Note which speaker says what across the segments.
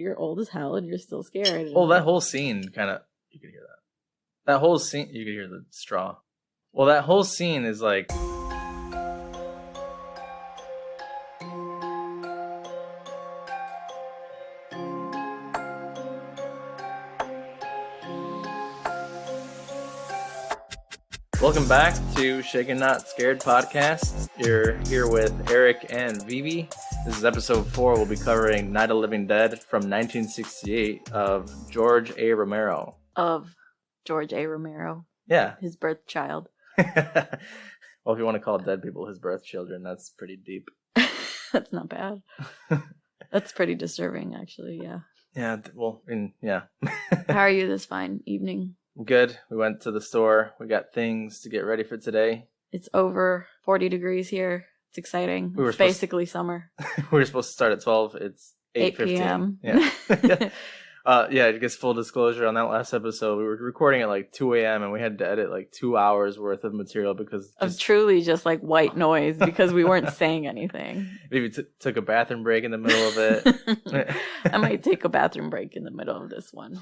Speaker 1: you're old as hell and you're still scared.
Speaker 2: Well, that whole scene kind of, you could hear that. That whole scene, you could hear the straw. Well, that whole scene is like... Welcome back to Shaken Not Scared podcast. You're here with Erick and Vivi. This is episode 4. We'll be covering Night of the Living Dead from 1968 of George A. Romero.
Speaker 1: Of George A. Romero.
Speaker 2: Yeah.
Speaker 1: His birth child.
Speaker 2: Well, if you want to call dead people his birth children, that's pretty deep.
Speaker 1: That's not bad. That's pretty disturbing, actually, yeah.
Speaker 2: Yeah, well, yeah.
Speaker 1: How are you this fine evening?
Speaker 2: Good. We went to the store. We got things to get ready for today.
Speaker 1: It's over 40 degrees here. It's exciting. It's basically summer.
Speaker 2: We were supposed to start at 12. It's 8 p.m. Yeah. Yeah, I guess full disclosure on that last episode, we were recording at like 2 a.m. and we had to edit like 2 hours worth of material because...
Speaker 1: Of truly just like white noise because we weren't saying anything.
Speaker 2: Maybe took a bathroom break in the middle of it.
Speaker 1: I might take a bathroom break in the middle of this one.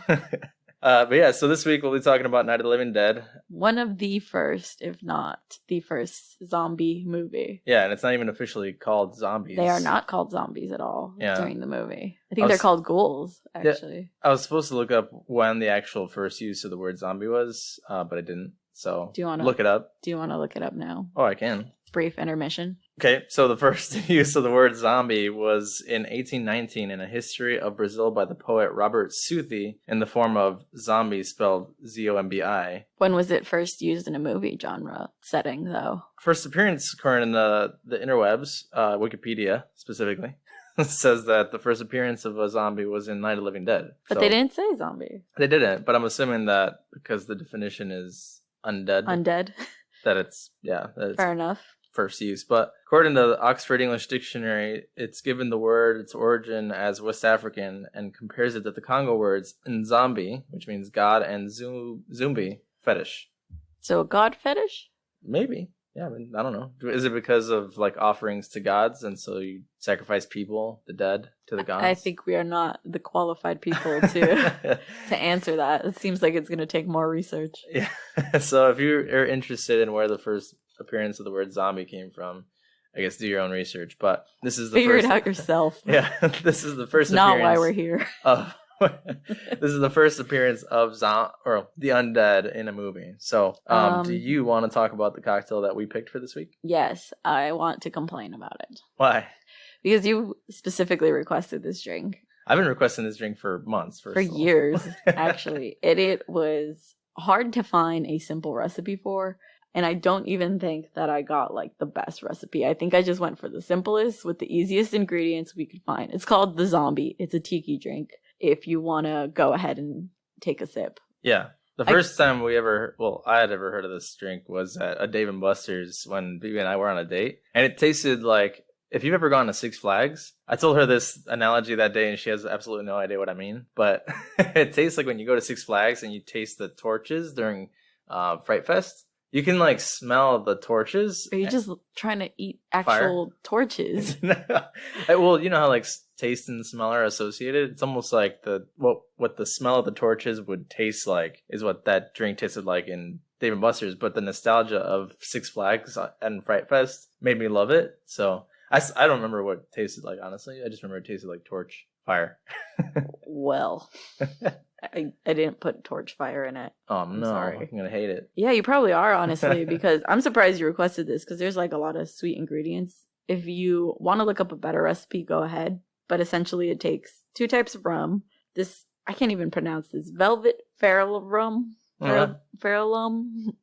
Speaker 2: But yeah, so this week we'll be talking about Night of the Living Dead. One
Speaker 1: of the first, if not the first, zombie movie.
Speaker 2: Yeah, and it's not even officially called zombies.
Speaker 1: They are not called zombies at all during the movie. I think they're called ghouls, actually. Yeah,
Speaker 2: I was supposed to look up when the actual first use of the word zombie was, but I didn't. So
Speaker 1: do you want to
Speaker 2: look it up?
Speaker 1: Do you want to look it up now?
Speaker 2: Oh, I can.
Speaker 1: Brief intermission.
Speaker 2: Okay, so the first use of the word zombie was in 1819 in A History of Brazil by the poet Robert Southey in the form of zombie spelled Z-O-M-B-I.
Speaker 1: When was it first used in a movie genre setting, though?
Speaker 2: First appearance current in the interwebs, Wikipedia specifically, says that the first appearance of a zombie was in Night of the Living Dead.
Speaker 1: But they didn't say zombie.
Speaker 2: They didn't, but I'm assuming that because the definition is undead.
Speaker 1: Undead.
Speaker 2: That it's
Speaker 1: fair enough.
Speaker 2: First use, but according to the Oxford English Dictionary, it's given the word its origin as West African and compares it to the Congo words nzambi, which means god, and zumbi, fetish.
Speaker 1: So a god fetish?
Speaker 2: Maybe. Yeah, I mean, I don't know. Is it because of like offerings to gods, and so you sacrifice people, the dead, to the gods?
Speaker 1: I think we are not the qualified people to answer that. It seems like it's going to take more research.
Speaker 2: Yeah. So if you are interested in where the first appearance of the word zombie came from, I guess do your own research. But this is the
Speaker 1: figure it out yourself.
Speaker 2: Yeah, this is the first.
Speaker 1: Not why we're here.
Speaker 2: This is the first appearance of the undead in a movie. So, do you want to talk about the cocktail that we picked for this week?
Speaker 1: Yes, I want to complain about it.
Speaker 2: Why?
Speaker 1: Because you specifically requested this drink.
Speaker 2: I've been requesting this drink for months.
Speaker 1: For years, actually. It was hard to find a simple recipe for. And I don't even think that I got like the best recipe. I think I just went for the simplest with the easiest ingredients we could find. It's called the Zombie. It's a tiki drink. If you want to go ahead and take a sip.
Speaker 2: Yeah. The first time I had ever heard of this drink was at a Dave & Buster's when Vivi and I were on a date. And it tasted like, if you've ever gone to Six Flags, I told her this analogy that day and she has absolutely no idea what I mean. But it tastes like when you go to Six Flags and you taste the torches during Fright Fest. You can like smell the torches.
Speaker 1: Are you just trying to eat actual torches?
Speaker 2: Well, you know how like taste and smell are associated? It's almost like what the smell of the torches would taste like is what that drink tasted like in Dave & Buster's. But the nostalgia of Six Flags and Fright Fest made me love it. So I don't remember what it tasted like, honestly. I just remember it tasted like torch fire.
Speaker 1: Well... I didn't put torch fire in it.
Speaker 2: Oh, no.
Speaker 1: Sorry.
Speaker 2: I'm going to hate it.
Speaker 1: Yeah, you probably are, honestly, because I'm surprised you requested this because there's like a lot of sweet ingredients. If you want to look up a better recipe, go ahead. But essentially it takes 2 types of rum. This, I can't even pronounce this. Velvet Feral rum. Feralum.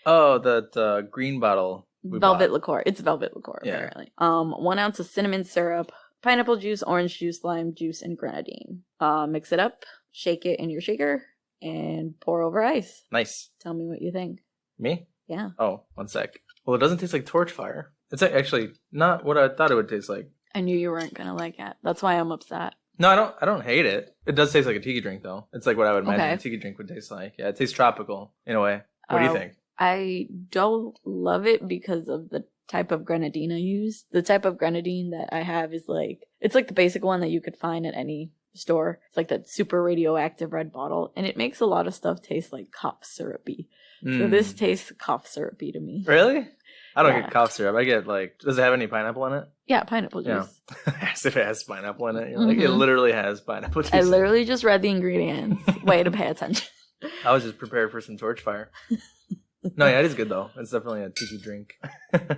Speaker 2: Oh, the green bottle.
Speaker 1: Velvet liqueur. It's velvet liqueur, apparently. 1 ounce of cinnamon syrup, pineapple juice, orange juice, lime juice, and grenadine. Mix it up. Shake it in your shaker and pour over ice.
Speaker 2: Nice.
Speaker 1: Tell me what you think.
Speaker 2: Me?
Speaker 1: Yeah.
Speaker 2: Oh, 1 sec. Well, it doesn't taste like torch fire. It's actually not what I thought it would taste like.
Speaker 1: I knew you weren't going to like it. That's why I'm upset.
Speaker 2: No, I don't hate it. It does taste like a tiki drink, though. It's like what I would imagine a tiki drink would taste like. Yeah, it tastes tropical in a way. What do you think?
Speaker 1: I don't love it because of the type of grenadine I use. The type of grenadine that I have is like, it's like the basic one that you could find at any store. It's like that super radioactive red bottle, and it makes a lot of stuff taste like cough syrupy. So this tastes cough syrupy to me.
Speaker 2: Really? I don't get cough syrup. I get like, does it have any pineapple in it?
Speaker 1: Yeah, pineapple juice.
Speaker 2: As if it has pineapple in it. You're like, it literally has pineapple juice.
Speaker 1: I literally just read the ingredients. Way to pay attention.
Speaker 2: I was just prepared for some torch fire. No, yeah, it is good though. It's definitely a tiki drink.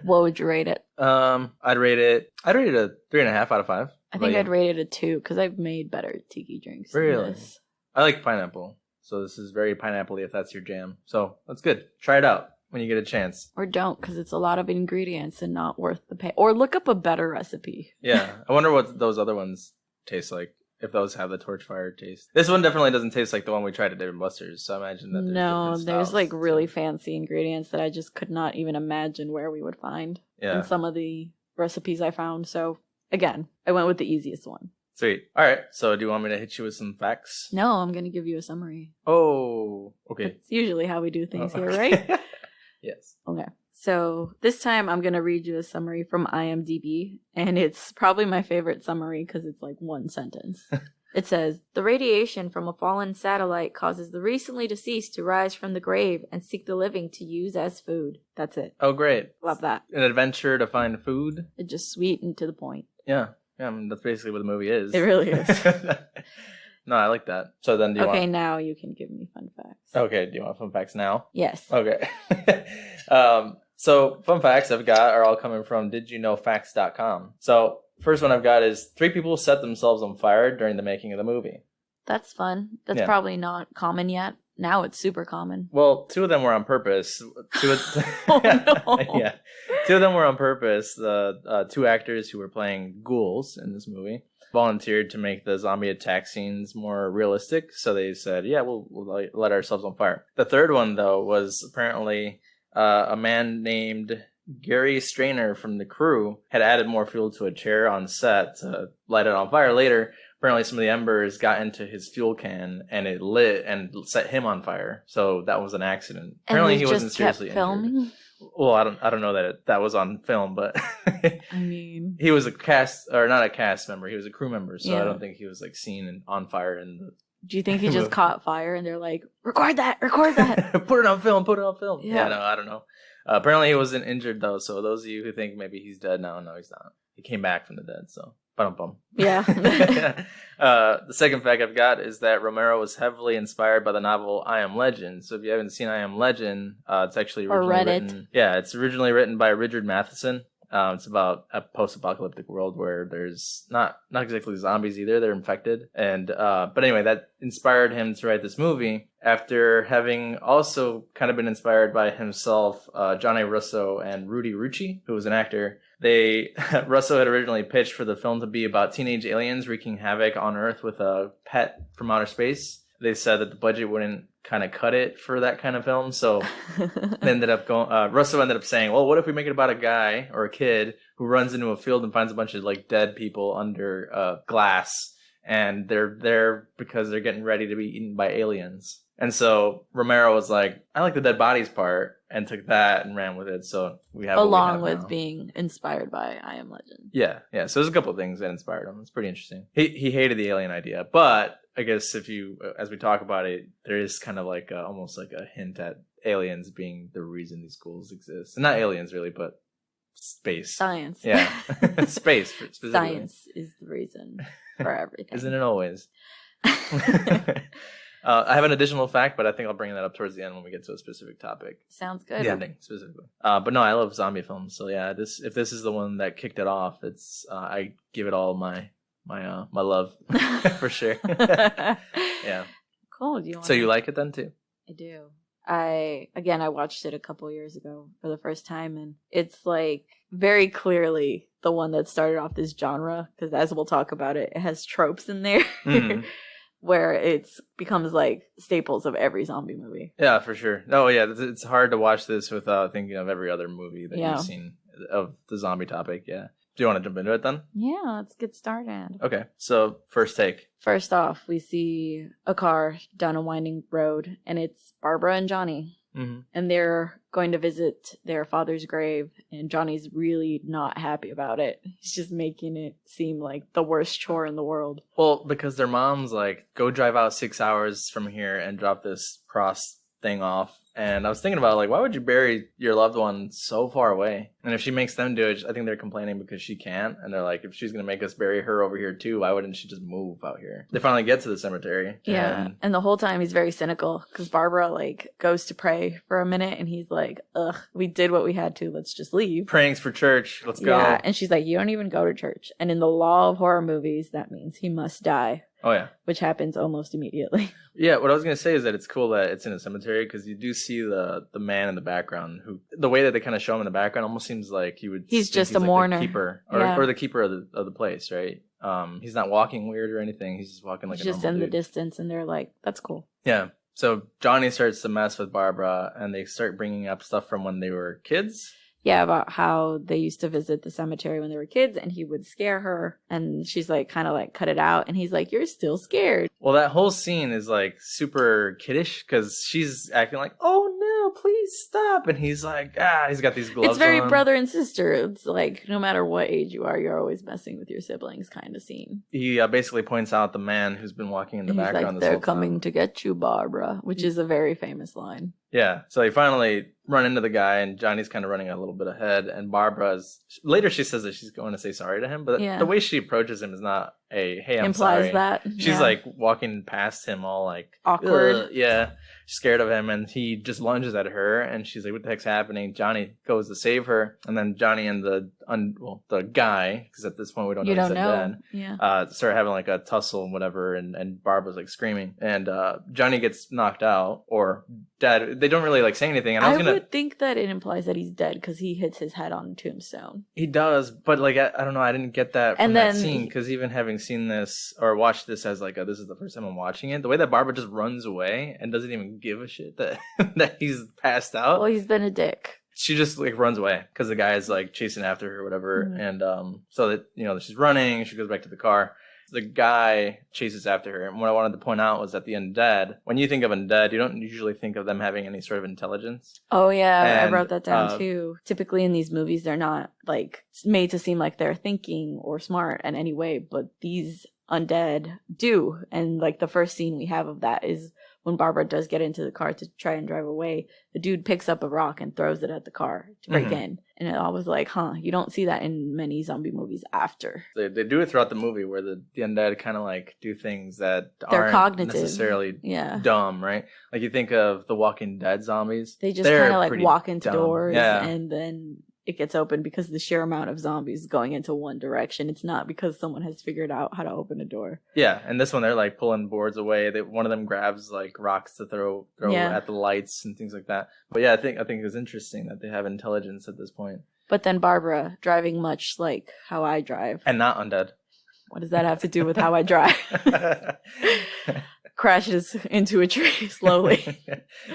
Speaker 1: What would you rate it?
Speaker 2: I'd rate it a 3.5 out of 5.
Speaker 1: I think I'd rate it a 2 because I've made better tiki drinks.
Speaker 2: Really?
Speaker 1: Than this.
Speaker 2: I like pineapple, so this is very pineapple-y if that's your jam. So that's good. Try it out when you get a chance.
Speaker 1: Or don't, because it's a lot of ingredients and not worth the pay. Or look up a better recipe.
Speaker 2: Yeah, I wonder what those other ones taste like. If those have the torchfire taste. This one definitely doesn't taste like the one we tried at Dave & Buster's, so I imagine that
Speaker 1: there's like really fancy ingredients that I just could not even imagine where we would find in some of the recipes I found. So again, I went with the easiest one.
Speaker 2: Sweet. All right, so do you want me to hit you with some facts?
Speaker 1: No, I'm going to give you a summary.
Speaker 2: Oh, okay.
Speaker 1: That's usually how we do things here, right?
Speaker 2: Yes.
Speaker 1: Okay. So this time I'm going to read you a summary from IMDb, and it's probably my favorite summary because it's like one sentence. It says, the radiation from a fallen satellite causes the recently deceased to rise from the grave and seek the living to use as food. That's it.
Speaker 2: Oh, great.
Speaker 1: Love that.
Speaker 2: An adventure to find food.
Speaker 1: It's just sweet and to the point.
Speaker 2: Yeah. I mean, that's basically what the movie is.
Speaker 1: It really is.
Speaker 2: No, I like that. So then do you
Speaker 1: want... now you can give me fun facts.
Speaker 2: Okay, do you want fun facts now?
Speaker 1: Yes.
Speaker 2: Okay. So fun facts I've got are all coming from didyouknowfacts.com. So first one I've got is 3 people set themselves on fire during the making of the movie.
Speaker 1: That's fun. That's probably not common yet. Now it's super common.
Speaker 2: Well, 2 of them were on purpose.
Speaker 1: Oh, no.
Speaker 2: Yeah. 2 of them were on purpose. The 2 actors who were playing ghouls in this movie volunteered to make the zombie attack scenes more realistic. So they said, yeah, we'll let ourselves on fire. The third one, though, was apparently a man named Gary Strainer from the crew had added more fuel to a chair on set to light it on fire later. Apparently some of the embers got into his fuel can and it lit and set him on fire. So that was an accident. Apparently he wasn't seriously injured. Well, I don't know that that was on film, but
Speaker 1: I mean,
Speaker 2: he was a cast, or not a cast member. He was a crew member, so I don't think he was like seen and on fire in the.
Speaker 1: Do you think he just caught fire and they're like, record that, record that,
Speaker 2: put it on film, put it on film?
Speaker 1: Yeah,
Speaker 2: no, I don't know. Apparently he wasn't injured though, so those of you who think maybe he's dead now, no, he's not. He came back from the dead, so. Bum.
Speaker 1: Yeah.
Speaker 2: The second fact I've got is that Romero was heavily inspired by the novel I Am Legend. So if you haven't seen I Am Legend, it's actually originally written. Yeah, it's originally written by Richard Matheson. It's about a post-apocalyptic world where there's not exactly zombies either; they're infected. And but anyway, that inspired him to write this movie after having also kind of been inspired by himself, John A. Russo and Rudy Rucci, who was an actor. Russo had originally pitched for the film to be about teenage aliens wreaking havoc on Earth with a pet from outer space. They said that the budget wouldn't kind of cut it for that kind of film, so they ended up going. Russo ended up saying, "Well, what if we make it about a guy or a kid who runs into a field and finds a bunch of like dead people under glass, and they're there because they're getting ready to be eaten by aliens." And so Romero was like, I like the dead bodies part, and took that and ran with it. So we have
Speaker 1: along with being inspired by I Am Legend.
Speaker 2: Yeah. So there's a couple of things that inspired him. It's pretty interesting. He hated the alien idea, but I guess if you, as we talk about it, there is kind of like almost like a hint at aliens being the reason these schools exist. And not aliens really, but space.
Speaker 1: Science.
Speaker 2: Yeah. Space specifically.
Speaker 1: Science is the reason for everything.
Speaker 2: Isn't it always? I have an additional fact, but I think I'll bring that up towards the end when we get to a specific topic.
Speaker 1: Sounds good.
Speaker 2: The ending, specifically. But no, I love zombie films. So yeah, if this is the one that kicked it off, it's I give it all my love for sure. Yeah.
Speaker 1: Cool.
Speaker 2: So you like it then too?
Speaker 1: I do. I watched it a couple years ago for the first time, and it's like very clearly the one that started off this genre, because as we'll talk about it has tropes in there. Mm-hmm. Where it becomes like staples of every zombie movie. Yeah,
Speaker 2: for sure. Oh yeah, it's hard to watch this without thinking of every other movie that you've seen of the zombie topic. Yeah. Do you want to jump into it then?
Speaker 1: Yeah, let's get started.
Speaker 2: Okay, so first take.
Speaker 1: First off, we see a car down a winding road, and it's Barbara and Johnny.
Speaker 2: Mm-hmm.
Speaker 1: And they're going to visit their father's grave, and Johnny's really not happy about it. He's just making it seem like the worst chore in the world.
Speaker 2: Well, because their mom's like, go drive out 6 hours from here and drop this cross thing off. And I was thinking about, like, why would you bury your loved one so far away? And if she makes them do it, I think they're complaining because she can't. And they're like, if she's going to make us bury her over here too, why wouldn't she just move out here? They finally get to the cemetery.
Speaker 1: Yeah. And the whole time he's very cynical because Barbara, like, goes to pray for a minute and he's like, ugh, we did what we had to. Let's just leave.
Speaker 2: Praying's for church. Let's go.
Speaker 1: Yeah. And she's like, you don't even go to church. And in the law of horror movies, that means he must die.
Speaker 2: Oh, yeah.
Speaker 1: Which happens almost immediately.
Speaker 2: Yeah, what I was going to say is that it's cool that it's in a cemetery because you do see the man in the background who, the way that they kind of show him in the background almost seems like he's just a
Speaker 1: mourner.
Speaker 2: The keeper or the keeper of the place, right? He's not walking weird or anything. He's just walking like a normal
Speaker 1: just in the
Speaker 2: dude.
Speaker 1: distance, and they're like, that's cool.
Speaker 2: Yeah. So Johnny starts to mess with Barbara and they start bringing up stuff from when they were kids.
Speaker 1: Yeah, about how they used to visit the cemetery when they were kids and he would scare her. And she's like, kind of like, cut it out. And he's like, you're still scared.
Speaker 2: Well, that whole scene is like super kiddish because she's acting like, oh no, please stop. And he's like, he's got these gloves on.
Speaker 1: It's very brother and sister. It's like, no matter what age you are, you're always messing with your siblings kind of scene.
Speaker 2: He basically points out the man who's been walking in the background.
Speaker 1: Like, they're coming to get you, Barbara, which is a very famous line.
Speaker 2: Yeah, so they finally run into the guy, and Johnny's kind of running a little bit ahead, and Barbara's... Later she says that she's going to say sorry to him, but the way she approaches him is not a, hey, I'm
Speaker 1: implies
Speaker 2: sorry.
Speaker 1: That.
Speaker 2: She's like walking past him all like...
Speaker 1: awkward.
Speaker 2: Yeah, scared of him, and he just lunges at her, and she's like, what the heck's happening? Johnny goes to save her, and then Johnny and the guy, because at this point we don't know he's dead, start having like a tussle and whatever, and Barbara's like screaming, and Johnny gets knocked out, or dead. They don't really like say anything, and I would
Speaker 1: think that it implies that he's dead because he hits his head on a tombstone.
Speaker 2: He does, but like I don't know, I didn't get that from that scene, because even having seen this or watched this as like this is the first time I'm watching it, the way that Barbara just runs away and doesn't even give a shit that that he's passed out.
Speaker 1: Well, he's been a dick.
Speaker 2: She just like runs away because the guy is like chasing after her or whatever, and so that she's running. She goes back to the car. The guy chases after her, and what I wanted to point out was that the undead, when you think of undead, you don't usually think of them having any sort of intelligence.
Speaker 1: Oh yeah, I wrote that down too. Typically in these movies, they're not like made to seem like they're thinking or smart in any way, but these undead do. And like the first scene we have of that is when Barbara does get into the car to try and drive away, the dude picks up a rock and throws it at the car to break in. And I was like, you don't see that in many zombie movies after.
Speaker 2: They do it throughout the movie where the undead kind of like do things that
Speaker 1: they're
Speaker 2: aren't
Speaker 1: cognitive.
Speaker 2: Necessarily dumb, right? Like you think of the Walking Dead zombies.
Speaker 1: They just kind of like walk into doors
Speaker 2: Yeah.
Speaker 1: and then it gets open because the sheer amount of zombies going into one direction. It's not because someone has figured out how to open a door.
Speaker 2: Yeah, and this one they're like pulling boards away. One of them grabs like rocks to throw at the lights and things like that. But yeah, I think it was interesting that they have intelligence at this point.
Speaker 1: But then Barbara, driving much like how I drive.
Speaker 2: And not undead.
Speaker 1: What does that have to do with how I drive? Crashes into a tree slowly.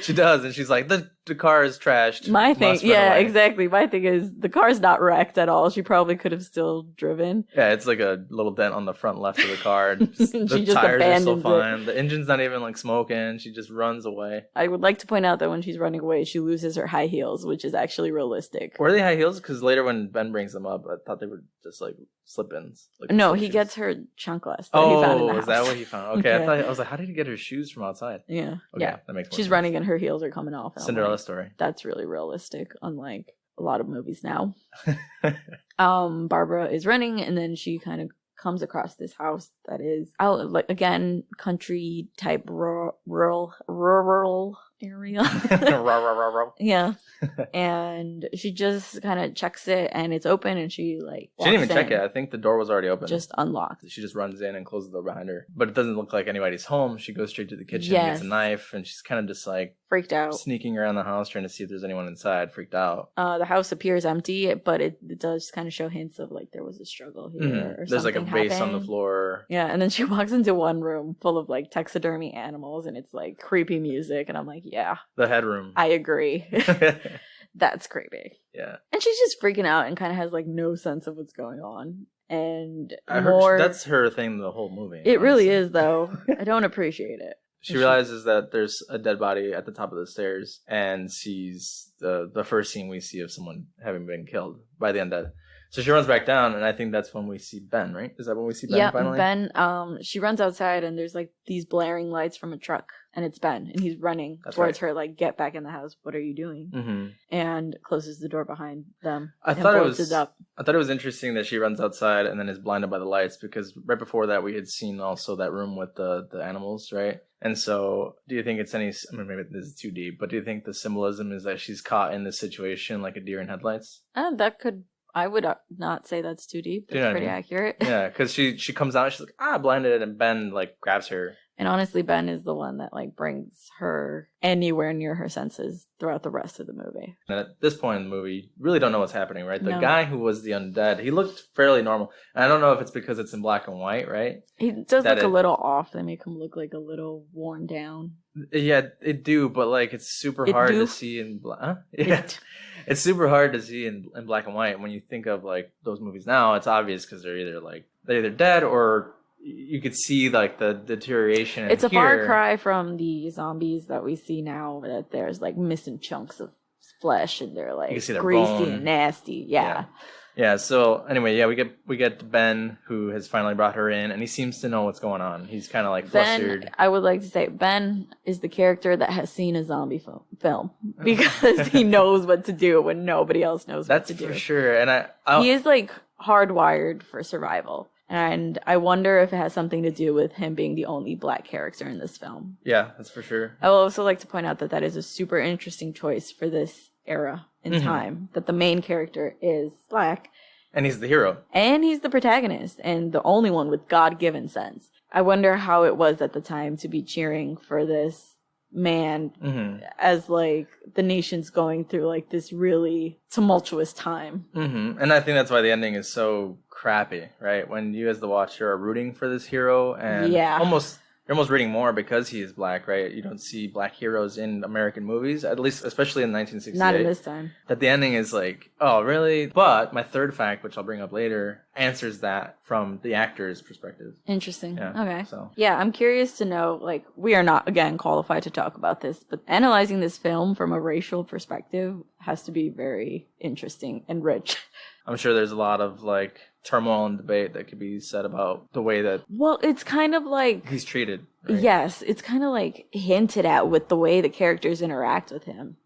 Speaker 2: She does, and she's like, the car is trashed.
Speaker 1: My thing, exactly. My thing is, the car's not wrecked at all. She probably could have still driven.
Speaker 2: Yeah, it's like a little dent on the front left of the car. The
Speaker 1: just
Speaker 2: tires are still
Speaker 1: abandons
Speaker 2: fine. The engine's not even like smoking. She just runs away.
Speaker 1: I would like to point out that when she's running away, she loses her high heels, which is actually realistic.
Speaker 2: Were they high heels? Because later when Ben brings them up, I thought they were just like slip-ins. Like
Speaker 1: no, he gets her chanclas that he found in the house.
Speaker 2: Is that what he found? Okay, I was like, how did he get her shoes from outside?
Speaker 1: Yeah.
Speaker 2: Okay,
Speaker 1: yeah.
Speaker 2: That makes more
Speaker 1: She's
Speaker 2: sense.
Speaker 1: running and her heels are coming off.
Speaker 2: Cinderella story.
Speaker 1: That's really realistic, unlike a lot of movies now. Barbara is running and then she kind of comes across this house that is out, like, again, country type rural area. Yeah. And she just kind of checks it and it's open and she like
Speaker 2: she didn't even check it. I think the door was already open.
Speaker 1: Just unlocked.
Speaker 2: She just runs in and closes the door behind her. But it doesn't look like anybody's home. She goes straight to the kitchen and gets a knife, and she's kind of just like
Speaker 1: freaked out,
Speaker 2: sneaking around the house trying to see if there's anyone inside, freaked out.
Speaker 1: The house appears empty, but it does kind of show hints of like there was a struggle here or
Speaker 2: there's like a vase
Speaker 1: happened
Speaker 2: on the floor.
Speaker 1: Yeah, and then she walks into one room full of like taxidermy animals and it's like creepy music and I'm like, yeah.
Speaker 2: The headroom.
Speaker 1: I agree. That's creepy.
Speaker 2: Yeah.
Speaker 1: And she's just freaking out and kind of has like no sense of what's going on. And
Speaker 2: I heard that's her thing the whole movie.
Speaker 1: It honestly really is, though. I don't appreciate it.
Speaker 2: She realizes that there's a dead body at the top of the stairs and sees the first scene we see of someone having been killed by the undead. So she runs back down, and I think that's when we see Ben, right? Is that when we see Ben finally?
Speaker 1: Ben, she runs outside, and there's, like, these blaring lights from a truck, and it's Ben, and he's running towards her, like, get back in the house, what are you doing? Mm-hmm. And closes the door behind them.
Speaker 2: I thought it was interesting that she runs outside and then is blinded by the lights, because right before that we had seen also that room with the animals, right? And so, do you think it's maybe this is too deep, but do you think the symbolism is that she's caught in this situation like a deer in headlights?
Speaker 1: I would not say that's too deep. That's pretty accurate.
Speaker 2: Yeah, because she comes out, she's like, blinded, and Ben, like, grabs her.
Speaker 1: And honestly, Ben is the one that, like, brings her anywhere near her senses throughout the rest of the movie.
Speaker 2: And at this point in the movie, you really don't know what's happening, right? The guy who was the undead, he looked fairly normal. And I don't know if it's because it's in black and white, right?
Speaker 1: He does look a little off. They make him look, like, a little worn down.
Speaker 2: Yeah, it do, but, like, it's super hard to see in black. Huh? Yeah. It's super hard to see in black and white. When you think of, like, those movies now, it's obvious because they're either dead or you could see, like, the deterioration.
Speaker 1: It's a far cry from the zombies that we see now, that there's, like, missing chunks of flesh and they're, like, greasy and nasty. Yeah, so anyway, we get Ben, who has finally brought her in, and he seems to know what's going on. He's kind of, like, flustered. Ben, I would like to say, Ben is the character that has seen a zombie film because he knows what to do when nobody else knows what to do.
Speaker 2: That's for sure. And
Speaker 1: he is, like, hardwired for survival. And I wonder if it has something to do with him being the only black character in this film.
Speaker 2: Yeah, that's for sure.
Speaker 1: I will also like to point out that is a super interesting choice for this era in time, that the main character is black.
Speaker 2: And he's the hero.
Speaker 1: And he's the protagonist, and the only one with God-given sense. I wonder how it was at the time to be cheering for this man as, like, the nation's going through, like, this really tumultuous time.
Speaker 2: And I think that's why the ending is so crappy, right? When you as the watcher are rooting for this hero, and you're almost rooting more because he is black, right? You don't see black heroes in American movies, at least, especially in 1968.
Speaker 1: Not in this time.
Speaker 2: That the ending is like, oh, really? But my third fact, which I'll bring up later, answers that from the actor's perspective.
Speaker 1: Interesting.
Speaker 2: Yeah,
Speaker 1: okay.
Speaker 2: So.
Speaker 1: Yeah, I'm curious to know, like, we are not, again, qualified to talk about this, but analyzing this film from a racial perspective has to be very interesting and rich.
Speaker 2: I'm sure there's a lot of, like, turmoil and debate that could be said about the way that...
Speaker 1: Well, it's kind of like...
Speaker 2: he's treated. Right?
Speaker 1: Yes, it's kind of, like, hinted at with the way the characters interact with him.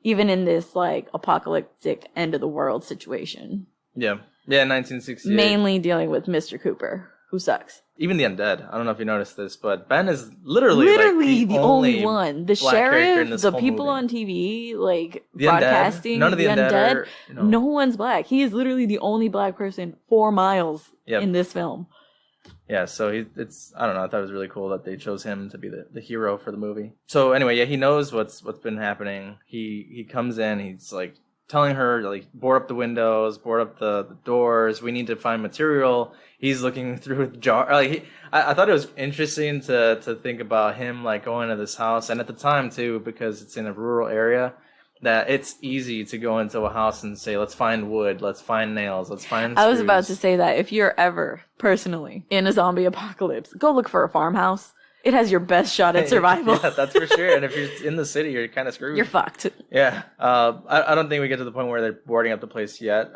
Speaker 1: Even in this, like, apocalyptic end-of-the-world situation.
Speaker 2: Yeah, 1968.
Speaker 1: Mainly dealing with Mr. Cooper, who sucks.
Speaker 2: Even the undead. I don't know if you noticed this, but Ben is literally like
Speaker 1: the only one. The sheriff, the people
Speaker 2: movie.
Speaker 1: On TV, like,
Speaker 2: the
Speaker 1: broadcasting,
Speaker 2: undead. None of the undead are,
Speaker 1: no one's black. He is literally the only black person 4 miles in this film.
Speaker 2: Yeah, so I don't know, I thought it was really cool that they chose him to be the hero for the movie. So anyway, he knows what's been happening. He comes in, he's like telling her, like, board up the windows, board up the doors. We need to find material. He's looking through the jar. Like, I thought it was interesting to think about him, like, going to this house. And at the time, too, because it's in a rural area, that it's easy to go into a house and say, let's find wood, let's find nails, let's find screws.
Speaker 1: I was about to say that if you're ever, personally, in a zombie apocalypse, go look for a farmhouse. It has your best shot at survival.
Speaker 2: Yeah, that's for sure. And if you're in the city, you're kind of screwed.
Speaker 1: You're fucked.
Speaker 2: Yeah. I don't think we get to the point where they're boarding up the place yet.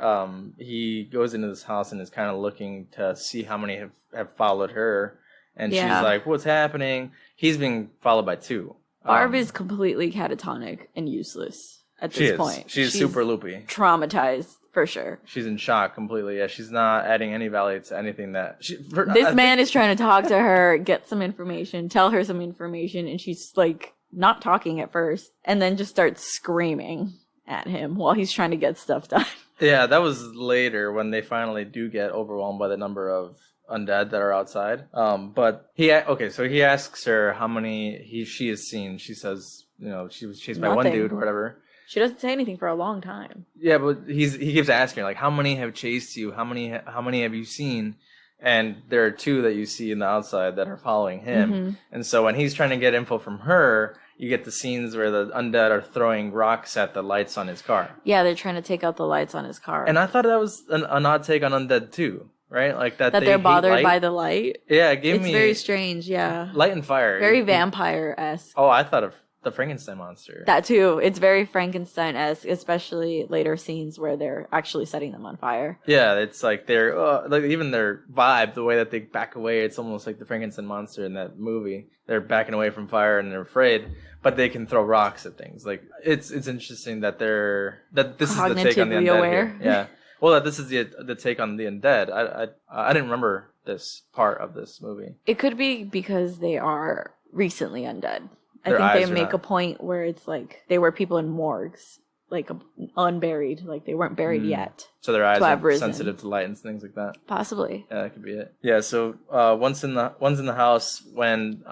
Speaker 2: He goes into this house and is kind of looking to see how many have followed her. And she's like, what's happening? He's being followed by 2.
Speaker 1: Barb is completely catatonic and useless at this point.
Speaker 2: She's super loopy.
Speaker 1: Traumatized, for sure.
Speaker 2: She's in shock completely. Yeah, she's not adding any value to anything that...
Speaker 1: This man is trying to talk to her, get some information, tell her some information, and she's, like, not talking at first, and then just starts screaming at him while he's trying to get stuff done.
Speaker 2: Yeah, that was later when they finally do get overwhelmed by the number of undead that are outside. But he asks her how many she has seen. She says, she was chased by one dude or whatever.
Speaker 1: She doesn't say anything for a long time.
Speaker 2: Yeah, but he keeps asking her, like, how many have chased you? How many have you seen? And there are 2 that you see in the outside that are following him. And so when he's trying to get info from her, you get the scenes where the undead are throwing rocks at the lights on his car.
Speaker 1: Yeah, they're trying to take out the lights on his car.
Speaker 2: And I thought that was an odd take on undead too. right? Like that
Speaker 1: they're
Speaker 2: hate
Speaker 1: bothered
Speaker 2: light.
Speaker 1: by the light.
Speaker 2: Yeah,
Speaker 1: It's very strange. Yeah,
Speaker 2: light and fire.
Speaker 1: very vampire-esque.
Speaker 2: Oh, I thought of the Frankenstein monster.
Speaker 1: That too. It's very Frankenstein-esque, especially later scenes where they're actually setting them on fire.
Speaker 2: Yeah, it's like like even their vibe, the way that they back away, it's almost like the Frankenstein monster in that movie. They're backing away from fire and they're afraid, but they can throw rocks at things. Like it's interesting that this is the take on the undead here. Yeah. Well, that this is the take on the undead. I didn't remember this part of this movie.
Speaker 1: It could be because they are recently undead.
Speaker 2: Their
Speaker 1: I think
Speaker 2: eyes
Speaker 1: they
Speaker 2: are
Speaker 1: make
Speaker 2: not-
Speaker 1: a point where it's like they were people in morgues, like unburied, like they weren't buried yet.
Speaker 2: So their eyes
Speaker 1: to have
Speaker 2: are
Speaker 1: risen.
Speaker 2: sensitive to light and things like that.
Speaker 1: Possibly.
Speaker 2: Yeah, that could be it. Yeah. So one's in the house when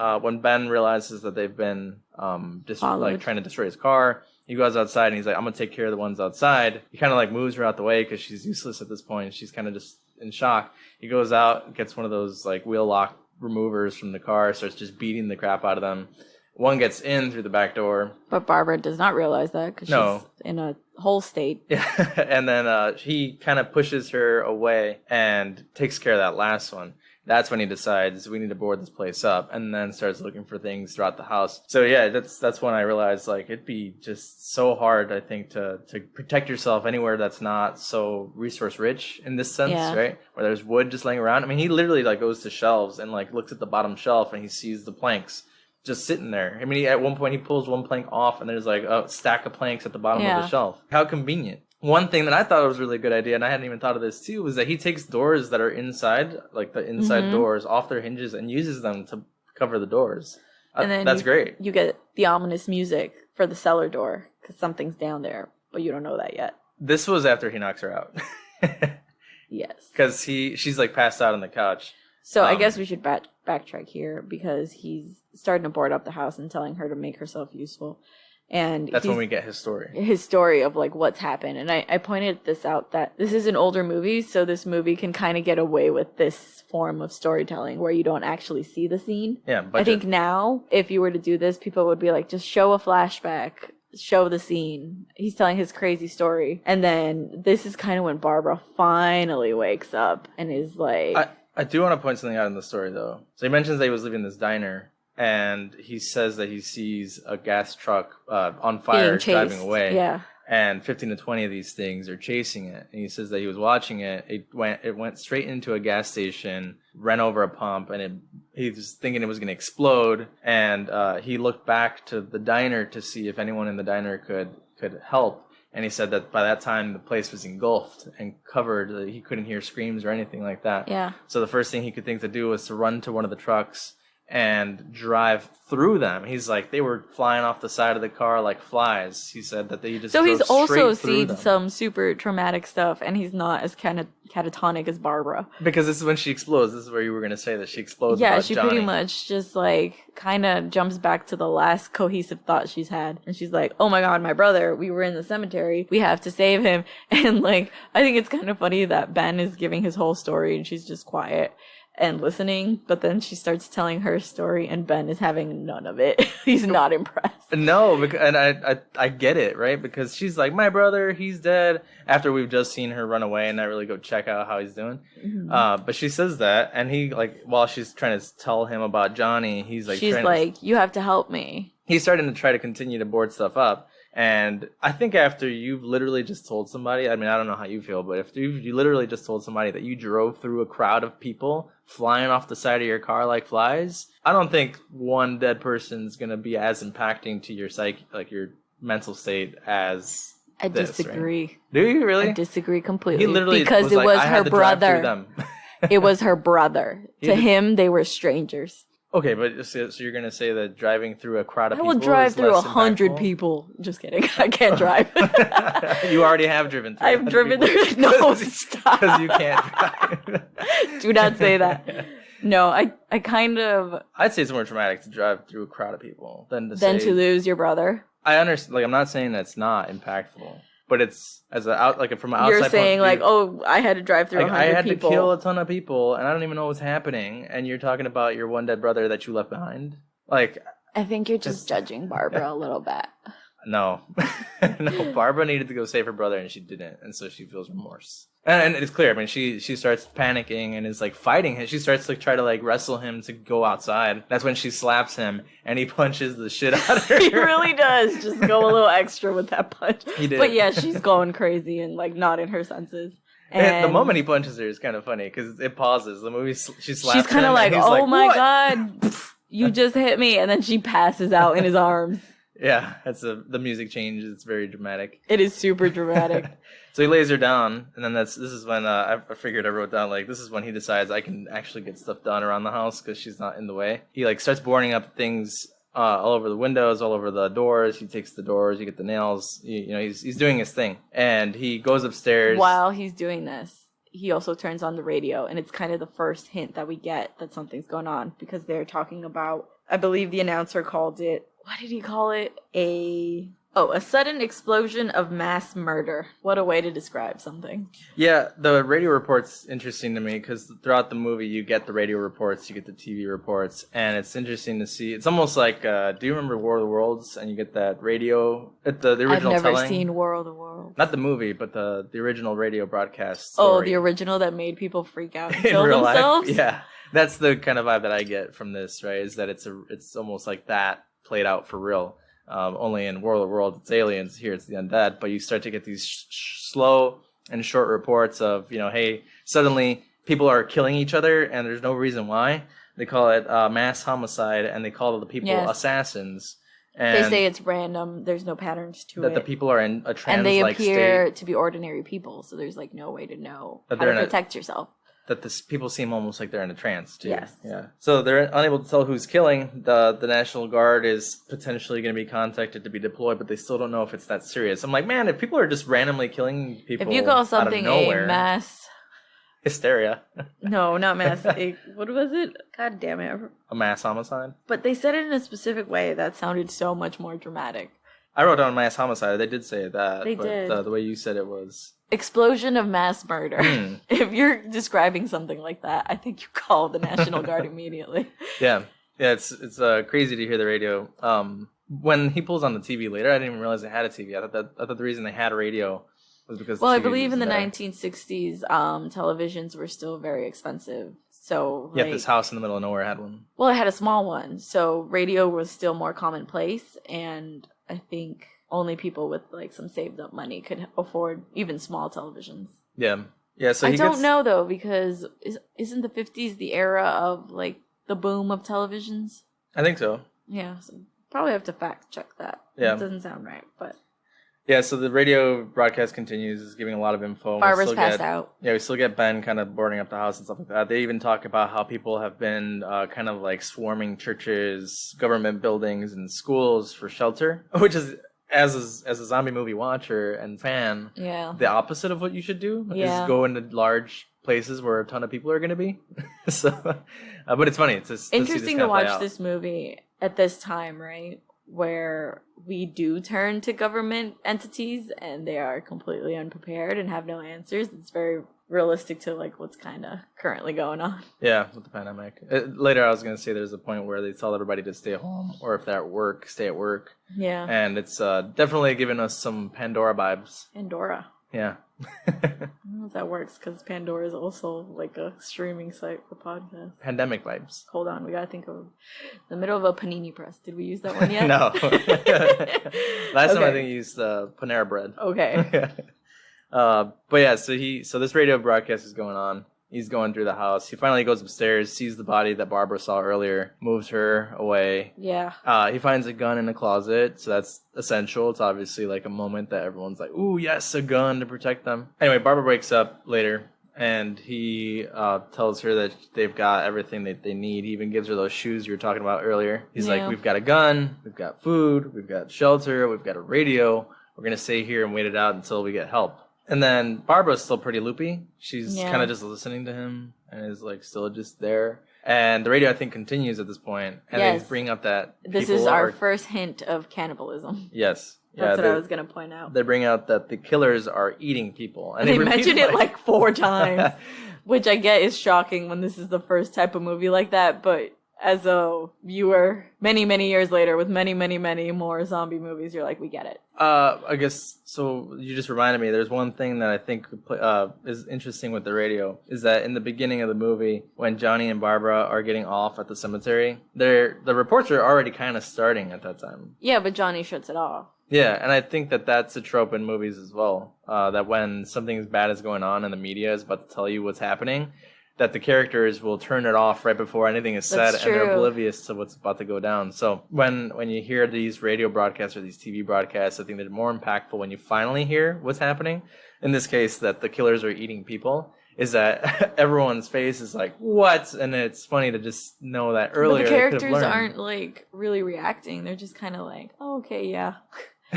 Speaker 2: Ben realizes that they've been like trying to destroy his car. He goes outside and he's like, "I'm gonna take care of the ones outside." He kind of like moves her out the way because she's useless at this point. She's kind of just in shock. He goes out, gets one of those like wheel lock removers from the car, starts just beating the crap out of them. One gets in through the back door.
Speaker 1: But Barbara does not realize that because she's in a whole state.
Speaker 2: Yeah, and then he kind of pushes her away and takes care of that last one. That's when he decides we need to board this place up, and then starts looking for things throughout the house. So yeah, that's when I realized like it'd be just so hard, I think, to protect yourself anywhere that's not so resource rich in this sense, right? Where there's wood just laying around. I mean, he literally like goes to shelves and like looks at the bottom shelf and he sees the planks just sitting there. I mean, at one point he pulls one plank off and there's like a stack of planks at the bottom of the shelf. How convenient. One thing that I thought was a really good idea, and I hadn't even thought of this too, was that he takes doors that are inside, like the inside doors, off their hinges and uses them to cover the doors. And then that's great.
Speaker 1: You get the ominous music for the cellar door because something's down there, but you don't know that yet.
Speaker 2: This was after he knocks her out.
Speaker 1: Yes.
Speaker 2: Because she's like passed out on the couch.
Speaker 1: So I guess we should backtrack here because he's starting to board up the house and telling her to make herself useful. And
Speaker 2: that's when we get his story.
Speaker 1: His story of like what's happened. And I pointed this out that this is an older movie, so this movie can kind of get away with this form of storytelling where you don't actually see the scene.
Speaker 2: Yeah,
Speaker 1: I think now, if you were to do this, people would be like, just show a flashback, show the scene. He's telling his crazy story. And then this is kind of when Barbara finally wakes up and is like...
Speaker 2: I do want to point something out in the story, though. So he mentions that he was leaving this diner, and he says that he sees a gas truck on fire driving away.
Speaker 1: Yeah.
Speaker 2: And 15 to 20 of these things are chasing it. And he says that he was watching it. It went straight into a gas station, ran over a pump, and he was thinking it was going to explode. And he looked back to the diner to see if anyone in the diner could help. And he said that by that time, the place was engulfed and covered. He couldn't hear screams or anything like that.
Speaker 1: Yeah.
Speaker 2: So the first thing he could think to do was to run to one of the trucks and drive through them. He's like, they were flying off the side of the car like flies. He said that they just
Speaker 1: So he's also
Speaker 2: seen
Speaker 1: them. Some super traumatic stuff, and he's not as kind of catatonic as Barbara.
Speaker 2: Because this is when she explodes. This is where you were going to say that she explodes.
Speaker 1: Yeah,
Speaker 2: about
Speaker 1: she
Speaker 2: Johnny.
Speaker 1: pretty much just like kind of jumps back to the last cohesive thought she's had. And she's like, oh my God, my brother, we were in the cemetery. We have to save him. And like, I think it's kind of funny that Ben is giving his whole story and she's just quiet and listening, but then she starts telling her story and Ben is having none of it. He's not impressed.
Speaker 2: No, and I get it, right? Because she's like, my brother, he's dead, after we've just seen her run away and not really go check out how he's doing. Mm-hmm. But she says that, and he, like, while she's trying to tell him about Johnny, he's like,
Speaker 1: she's like, you have to help me.
Speaker 2: He's starting to try to continue to board stuff up. And I think after you've literally just told somebody, I mean, I don't know how you feel, but if you literally just told somebody that you drove through a crowd of people flying off the side of your car like flies, I don't think one dead person's going to be as impacting to your psyche, like your mental state as
Speaker 1: I disagree.
Speaker 2: Right? Do you really?
Speaker 1: I disagree completely.
Speaker 2: He literally
Speaker 1: because
Speaker 2: was
Speaker 1: it was her brother. It was her brother. To him, they were strangers.
Speaker 2: Okay, but so you're going to say that driving through a crowd of people
Speaker 1: I will drive through 100
Speaker 2: impactful?
Speaker 1: People. Just kidding. I can't drive.
Speaker 2: You already have driven through.
Speaker 1: I've driven through. No, stop.
Speaker 2: Because you can't drive.
Speaker 1: Do not say that. No, I kind of...
Speaker 2: I'd say it's more traumatic to drive through a crowd of people than
Speaker 1: to lose your brother.
Speaker 2: I understand. Like, I'm not saying that's not impactful. But it's from an outside point of view.
Speaker 1: You're saying like, oh, I had to drive through 100 people.
Speaker 2: I had to kill a ton of people, and I don't even know what's happening. And you're talking about your one dead brother that you left behind. Like,
Speaker 1: I think you're just judging Barbara a little bit.
Speaker 2: No, no. Barbara needed to go save her brother, and she didn't, and so she feels remorse. And it's clear. I mean, she starts panicking and is like fighting him. She starts to try to like wrestle him to go outside. That's when she slaps him and he punches the shit out of her.
Speaker 1: He really does just go a little extra with that punch.
Speaker 2: He did.
Speaker 1: But yeah, she's going crazy and like not in her senses.
Speaker 2: And the moment he punches her is kind of funny because it pauses. The movie, she slaps him.
Speaker 1: She's kind of like, oh
Speaker 2: like,
Speaker 1: my
Speaker 2: what?
Speaker 1: God, you just hit me. And then she passes out in his arms.
Speaker 2: Yeah, the music changes. It's very dramatic.
Speaker 1: It is super dramatic.
Speaker 2: So he lays her down, and then this is when I figured I wrote down, like, this is when he decides I can actually get stuff done around the house because she's not in the way. He, like, starts boarding up things all over the windows, all over the doors. He takes the doors, you get the nails. He's doing his thing. And he goes upstairs.
Speaker 1: While he's doing this, he also turns on the radio, and it's kind of the first hint that we get that something's going on because they're talking about, I believe the announcer called it, what did he call it? A sudden explosion of mass murder. What a way to describe something.
Speaker 2: Yeah, the radio report's interesting to me because throughout the movie you get the radio reports, you get the TV reports, and it's interesting to see. It's almost like, do you remember War of the Worlds? And you get that radio, the original
Speaker 1: I've never
Speaker 2: telling.
Speaker 1: seen War of the Worlds.
Speaker 2: Not the movie, but the original radio broadcast
Speaker 1: Oh,
Speaker 2: story.
Speaker 1: the original that made people freak out and
Speaker 2: In
Speaker 1: kill
Speaker 2: real
Speaker 1: themselves?
Speaker 2: life. Yeah, that's the kind of vibe that I get from this, right? Is that it's almost like that played out for real. Only in War of the Worlds, it's aliens. Here, it's the undead. But you start to get these slow and short reports of, hey, suddenly people are killing each other and there's no reason why. They call it mass homicide, and they call the people assassins. And
Speaker 1: they say it's random. There's no patterns to it.
Speaker 2: That the people are in a trance-like
Speaker 1: and they appear
Speaker 2: state.
Speaker 1: To be ordinary people, so there's like no way to know
Speaker 2: That
Speaker 1: how to protect yourself.
Speaker 2: That people seem almost like they're in a trance too.
Speaker 1: Yes.
Speaker 2: Yeah. So they're unable to tell who's killing. The National Guard is potentially going to be contacted to be deployed, but they still don't know if it's that serious. I'm like, man, if people are just randomly killing people,
Speaker 1: if you call something
Speaker 2: out of nowhere,
Speaker 1: a mass
Speaker 2: hysteria.
Speaker 1: No, not mass. What was it? God damn it!
Speaker 2: A mass homicide.
Speaker 1: But they said it in a specific way that sounded so much more dramatic.
Speaker 2: I wrote down mass homicide. They did say that.
Speaker 1: They
Speaker 2: did.
Speaker 1: did.
Speaker 2: The way you said it was
Speaker 1: explosion of mass murder. If you're describing something like that, I think you call the National Guard immediately.
Speaker 2: Yeah. It's crazy to hear the radio. When he pulls on the TV later, I didn't even realize they had a TV. I thought the reason they had a radio was because.
Speaker 1: Well, I believe in the 1960s, televisions were still very expensive. So
Speaker 2: yeah, this house in the middle of nowhere had one.
Speaker 1: Well, it had a small one, so radio was still more commonplace, and I think only people with like some saved up money could afford even small televisions. Yeah. Yeah, so I don't know though, because isn't the 50s the era of like the boom of televisions?
Speaker 2: I think so.
Speaker 1: Yeah, so probably have to fact check that.
Speaker 2: Yeah.
Speaker 1: It doesn't sound right, but
Speaker 2: yeah, so the radio broadcast continues, is giving a lot of info.
Speaker 1: Barbara's passed out.
Speaker 2: Yeah, we still get Ben kind of boarding up the house and stuff like that. They even talk about how people have been kind of like swarming churches, government buildings, and schools for shelter, which is, as a zombie movie watcher and fan, the opposite of what you should do is go into large places where a ton of people are going to be. So, but it's funny. It's
Speaker 1: interesting to watch this movie at this time, right? Where we do turn to government entities and they are completely unprepared and have no answers. It's very realistic to like what's kind of currently going on. Yeah,
Speaker 2: with the pandemic. Later I was going to say there's a point where they tell everybody to stay home, or if they're at work, stay at work.
Speaker 1: Yeah.
Speaker 2: And it's definitely giving us some Pandora vibes.
Speaker 1: Pandora.
Speaker 2: Yeah.
Speaker 1: I don't know if that works because Pandora is also like a streaming site for podcasts.
Speaker 2: Pandemic vibes.
Speaker 1: Hold on, we gotta think of the middle of a panini press. Did we use that one yet?
Speaker 2: No. Last time I think you used Panera Bread.
Speaker 1: Okay.
Speaker 2: But yeah, so this radio broadcast is going on. He's going through the house. He finally goes upstairs, sees the body that Barbara saw earlier, moves her away.
Speaker 1: Yeah.
Speaker 2: He finds a gun in the closet, so that's essential. It's obviously like a moment that everyone's like, ooh, yes, a gun to protect them. Anyway, Barbara wakes up later, and he tells her that they've got everything that they need. He even gives her those shoes you were talking about earlier. He's like, we've got a gun, we've got food, we've got shelter, we've got a radio. We're going to stay here and wait it out until we get help. And then Barbara's still pretty loopy. She's kind of just listening to him and is like still just there. And the radio, I think, continues at this point. And they bring up that
Speaker 1: this is our first hint of cannibalism.
Speaker 2: Yes.
Speaker 1: That's what I was going to point out.
Speaker 2: They bring out that the killers are eating people. And
Speaker 1: they mentioned it like 4 times, which I get is shocking when this is the first type of movie like that. But as a viewer, many, many years later, with many, many, many more zombie movies, you're like, we get it.
Speaker 2: I guess, so you just reminded me, there's one thing that I think is interesting with the radio, is that in the beginning of the movie, when Johnny and Barbara are getting off at the cemetery, the reports are already kind of starting at that time.
Speaker 1: Yeah, but Johnny shuts it off.
Speaker 2: Yeah, and I think that that's a trope in movies as well, that when something bad is going on and the media is about to tell you what's happening, that the characters will turn it off right before anything is said, and they're oblivious to what's about to go down. So when you hear these radio broadcasts or these TV broadcasts, I think they're more impactful when you finally hear what's happening. In this case, that the killers are eating people, is that everyone's face is like, what? And it's funny to just know that earlier.
Speaker 1: But the characters aren't like really reacting. They're just kind of like, oh, okay, yeah.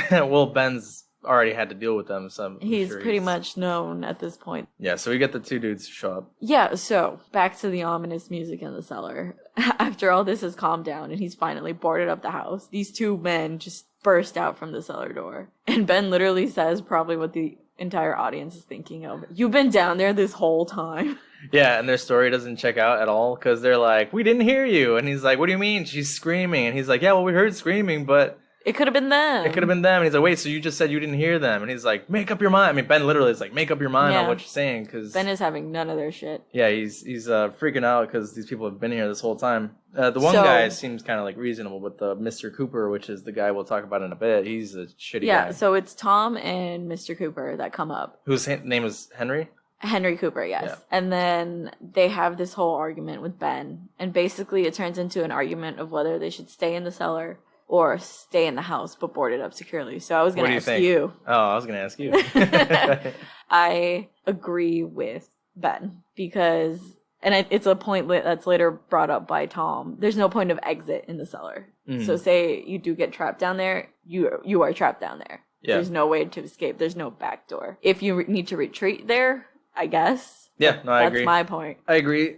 Speaker 2: Well, Ben's already had to deal with them, so
Speaker 1: he's pretty much known at this point.
Speaker 2: Yeah, so we get the two dudes to show up.
Speaker 1: Yeah, so back to the ominous music in the cellar. After all this has calmed down and he's finally boarded up the house, these two men just burst out from the cellar door. And Ben literally says probably what the entire audience is thinking of. You've been down there this whole time.
Speaker 2: Yeah, and their story doesn't check out at all, because they're like, we didn't hear you. And he's like, what do you mean? She's screaming. And he's like, yeah, well, we heard screaming, but
Speaker 1: it could have been them.
Speaker 2: It could have been them. And he's like, wait, so you just said you didn't hear them? And he's like, make up your mind. I mean, Ben literally is like, make up your mind on what you're saying. Cause
Speaker 1: Ben is having none of their shit.
Speaker 2: Yeah, he's freaking out because these people have been here this whole time. The one guy seems kind of like reasonable, but the Mr. Cooper, which is the guy we'll talk about in a bit, he's a shitty guy.
Speaker 1: Yeah, so it's Tom and Mr. Cooper that come up.
Speaker 2: Whose name is Henry?
Speaker 1: Henry Cooper, yes. Yeah. And then they have this whole argument with Ben. And basically it turns into an argument of whether they should stay in the cellar or stay in the house but board it up securely. So I was going to ask you.
Speaker 2: Oh, I was going to ask you.
Speaker 1: I agree with Ben because, and it's a point that's later brought up by Tom, there's no point of exit in the cellar. Mm-hmm. So say you do get trapped down there, you are trapped down there. Yeah. There's no way to escape. There's no back door. If you need to retreat there, I guess.
Speaker 2: Yeah, no, I agree.
Speaker 1: That's my point.
Speaker 2: I agree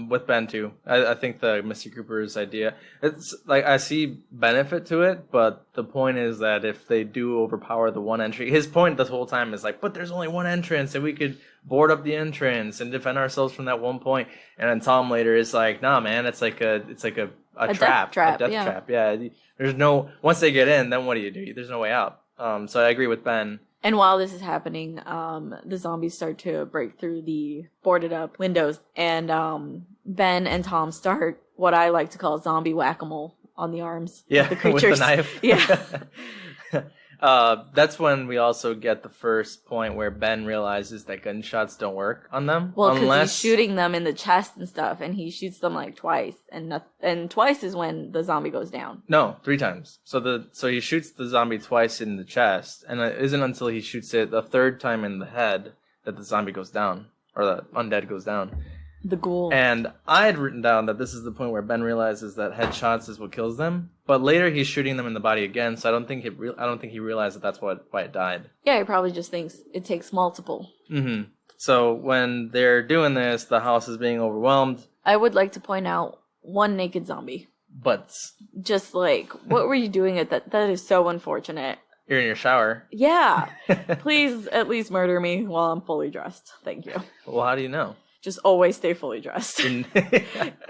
Speaker 2: with Ben, too. I think the Mr. Cooper's idea, it's like, I see benefit to it, but the point is that if they do overpower the one entry, his point this whole time is like, but there's only one entrance, and we could board up the entrance and defend ourselves from that one point. And then Tom later is like, nah, man, it's like a trap. A death trap. Yeah. There's no, once they get in, then what do? There's no way out. So I agree with Ben.
Speaker 1: And while this is happening, the zombies start to break through the boarded up windows. And Ben and Tom start what I like to call zombie whack-a-mole on the arms.
Speaker 2: Yeah,
Speaker 1: the creatures.
Speaker 2: With the knife.
Speaker 1: Yeah.
Speaker 2: That's when we also get the first point where Ben realizes that gunshots don't work on them.
Speaker 1: Well, because he's shooting them in the chest and stuff, and he shoots them like twice, and twice is when the zombie goes down.
Speaker 2: No, 3 times. So he shoots the zombie twice in the chest, and it isn't until he shoots it the 3rd time in the head that the zombie goes down, or the undead goes down.
Speaker 1: The ghoul.
Speaker 2: And I had written down that this is the point where Ben realizes that headshots is what kills them. But later he's shooting them in the body again, so I don't think he realized that that's why it died.
Speaker 1: Yeah, he probably just thinks it takes multiple.
Speaker 2: Mm-hmm. So when they're doing this, the house is being overwhelmed.
Speaker 1: I would like to point out one naked zombie.
Speaker 2: Butts.
Speaker 1: Just like, what were you doing at that? That is so unfortunate.
Speaker 2: You're in your shower.
Speaker 1: Yeah. Please at least murder me while I'm fully dressed. Thank you.
Speaker 2: Well, how do you know?
Speaker 1: Just always stay fully dressed.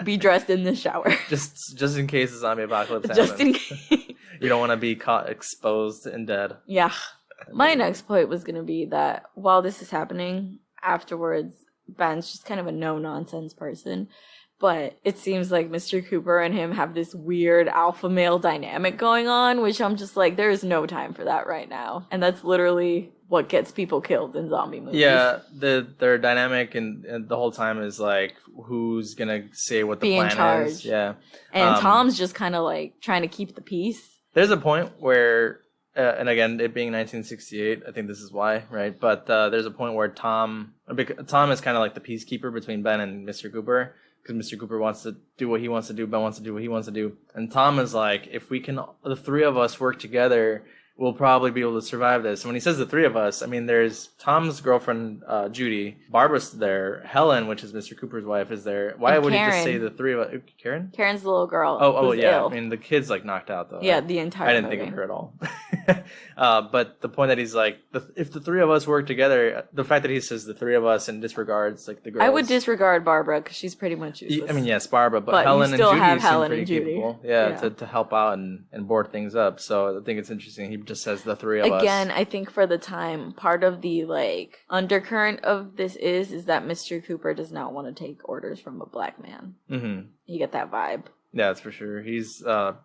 Speaker 1: Be dressed in the shower.
Speaker 2: Just in case the zombie apocalypse happens.
Speaker 1: Just in case.
Speaker 2: You don't want to be caught exposed and dead.
Speaker 1: Yeah. My next point was going to be that while this is happening, afterwards, Ben's just kind of a no-nonsense person. But it seems like Mr. Cooper and him have this weird alpha male dynamic going on, which I'm just like, there is no time for that right now. And that's literally what gets people killed in zombie movies.
Speaker 2: Yeah, their dynamic and the whole time is like, who's gonna say what the plan is? Yeah,
Speaker 1: and Tom's just kind of like trying to keep the peace.
Speaker 2: There's a point where, and again, it being 1968, I think this is why, right? But there's a point where Tom is kind of like the peacekeeper between Ben and Mr. Cooper. Because Mr. Cooper wants to do what he wants to do, Ben wants to do what he wants to do. And Tom is like, if we can, the 3 of us work together, we'll probably be able to survive this. And when he says the 3 of us, I mean, there's Tom's girlfriend, Judy, Barbara's there, Helen, which is Mr. Cooper's wife, is there. Why would he just say the 3 of us? Karen?
Speaker 1: Karen's the little girl.
Speaker 2: Oh, yeah. Ill. I mean, the kid's like knocked out, though.
Speaker 1: Yeah, the entire
Speaker 2: I didn't
Speaker 1: movie.
Speaker 2: think of her at all. But the point that he's like, if the three of us work together, the fact that he says the three of us and disregards like the girls.
Speaker 1: I would disregard Barbara because she's pretty much useless.
Speaker 2: I mean, yes, Barbara, but Helen and Judy seem pretty capable. Yeah, to help out and board things up. So I think it's interesting. He just says the three of us.
Speaker 1: Again, I think for the time, part of the like undercurrent of this is that Mr. Cooper does not want to take orders from a black man. Mm-hmm. You get that vibe.
Speaker 2: Yeah, that's for sure. He's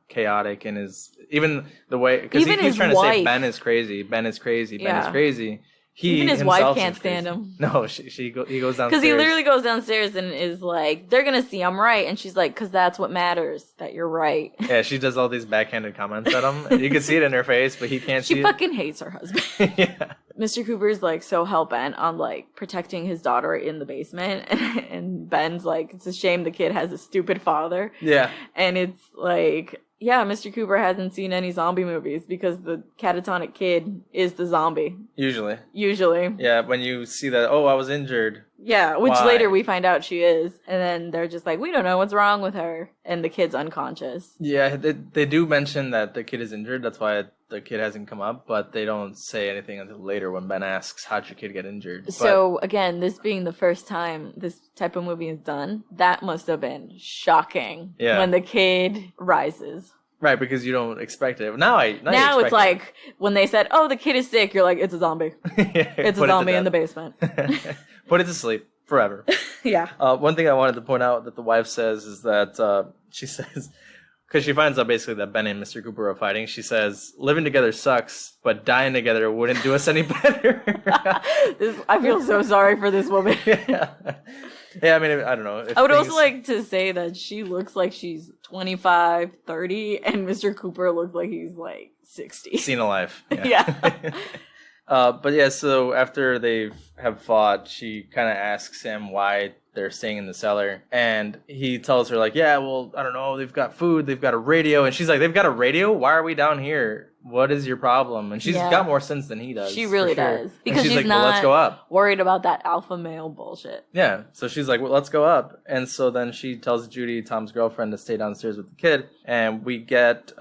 Speaker 2: chaotic in his even the way because he keeps trying to say Ben is crazy. Ben is crazy. Ben is crazy.
Speaker 1: Even his wife can't stand him.
Speaker 2: No, he goes downstairs.
Speaker 1: Because he literally goes downstairs and is like, they're going to see I'm right. And she's like, because that's what matters, that you're right.
Speaker 2: Yeah, she does all these backhanded comments at him. You can see it in her face, but he can't see it.
Speaker 1: She fucking hates her husband. Yeah. Mr. Cooper's like so hell-bent on like protecting his daughter in the basement. And Ben's like, it's a shame the kid has a stupid father.
Speaker 2: Yeah.
Speaker 1: And it's like... Yeah, Mr. Cooper hasn't seen any zombie movies because the catatonic kid is the zombie. Usually.
Speaker 2: Yeah, when you see that, oh, I was injured.
Speaker 1: Yeah, which later we find out she is. And then they're just like, we don't know what's wrong with her. And the kid's unconscious.
Speaker 2: Yeah, they do mention that the kid is injured. That's why the kid hasn't come up. But they don't say anything until later when Ben asks, how'd your kid get injured?
Speaker 1: So, again, this being the first time this type of movie is done, that must have been shocking when the kid rises.
Speaker 2: Right, because you don't expect it. Now
Speaker 1: it's like, when they said, oh, the kid is sick, you're like, it's a zombie. It's a zombie in the basement.
Speaker 2: Put it to sleep forever.
Speaker 1: Yeah.
Speaker 2: One thing I wanted to point out that the wife says is that she says, because she finds out basically that Ben and Mr. Cooper are fighting, she says, living together sucks, but dying together wouldn't do us any better.
Speaker 1: I feel so sorry for this woman.
Speaker 2: Yeah, I mean, I don't know.
Speaker 1: I would also like to say that she looks like she's 25, 30, and Mr. Cooper looks like he's like 60.
Speaker 2: Seen a life.
Speaker 1: Yeah.
Speaker 2: But yeah, so after they have fought, she kind of asks him why they're staying in the cellar. And he tells her, like, yeah, well, I don't know. They've got food. They've got a radio. And she's like, they've got a radio? Why are we down here? What is your problem? And she's got more sense than he does.
Speaker 1: She really does. Because she's
Speaker 2: like,
Speaker 1: not
Speaker 2: well, let's go up.
Speaker 1: Worried about that alpha male bullshit.
Speaker 2: Yeah. So she's like, well, let's go up. And so then she tells Judy, Tom's girlfriend, to stay downstairs with the kid. And we get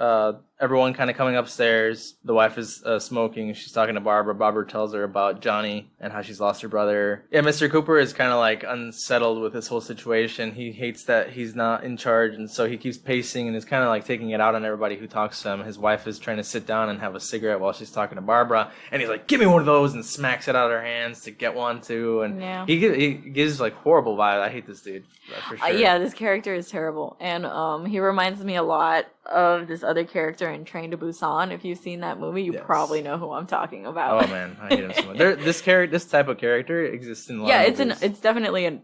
Speaker 2: everyone kind of coming upstairs. The wife is smoking. She's talking to Barbara. Barbara tells her about Johnny and how she's lost her brother. Yeah, Mr. Cooper is kind of like unsettled with this whole situation. He hates that he's not in charge. And so he keeps pacing and is kind of like taking it out on everybody who talks to him. His wife is trying to sit down and have a cigarette while she's talking to Barbara, and he's like, give me one of those, and smacks it out of her hands to get one too. And he gives like horrible vibes. I hate this dude for sure.
Speaker 1: Yeah, this character is terrible, and he reminds me a lot of this other character in Train to Busan. If you've seen that movie, you probably know who I'm talking about.
Speaker 2: Oh man, I hate him so much. This type of character exists in a lot of movies.
Speaker 1: It's definitely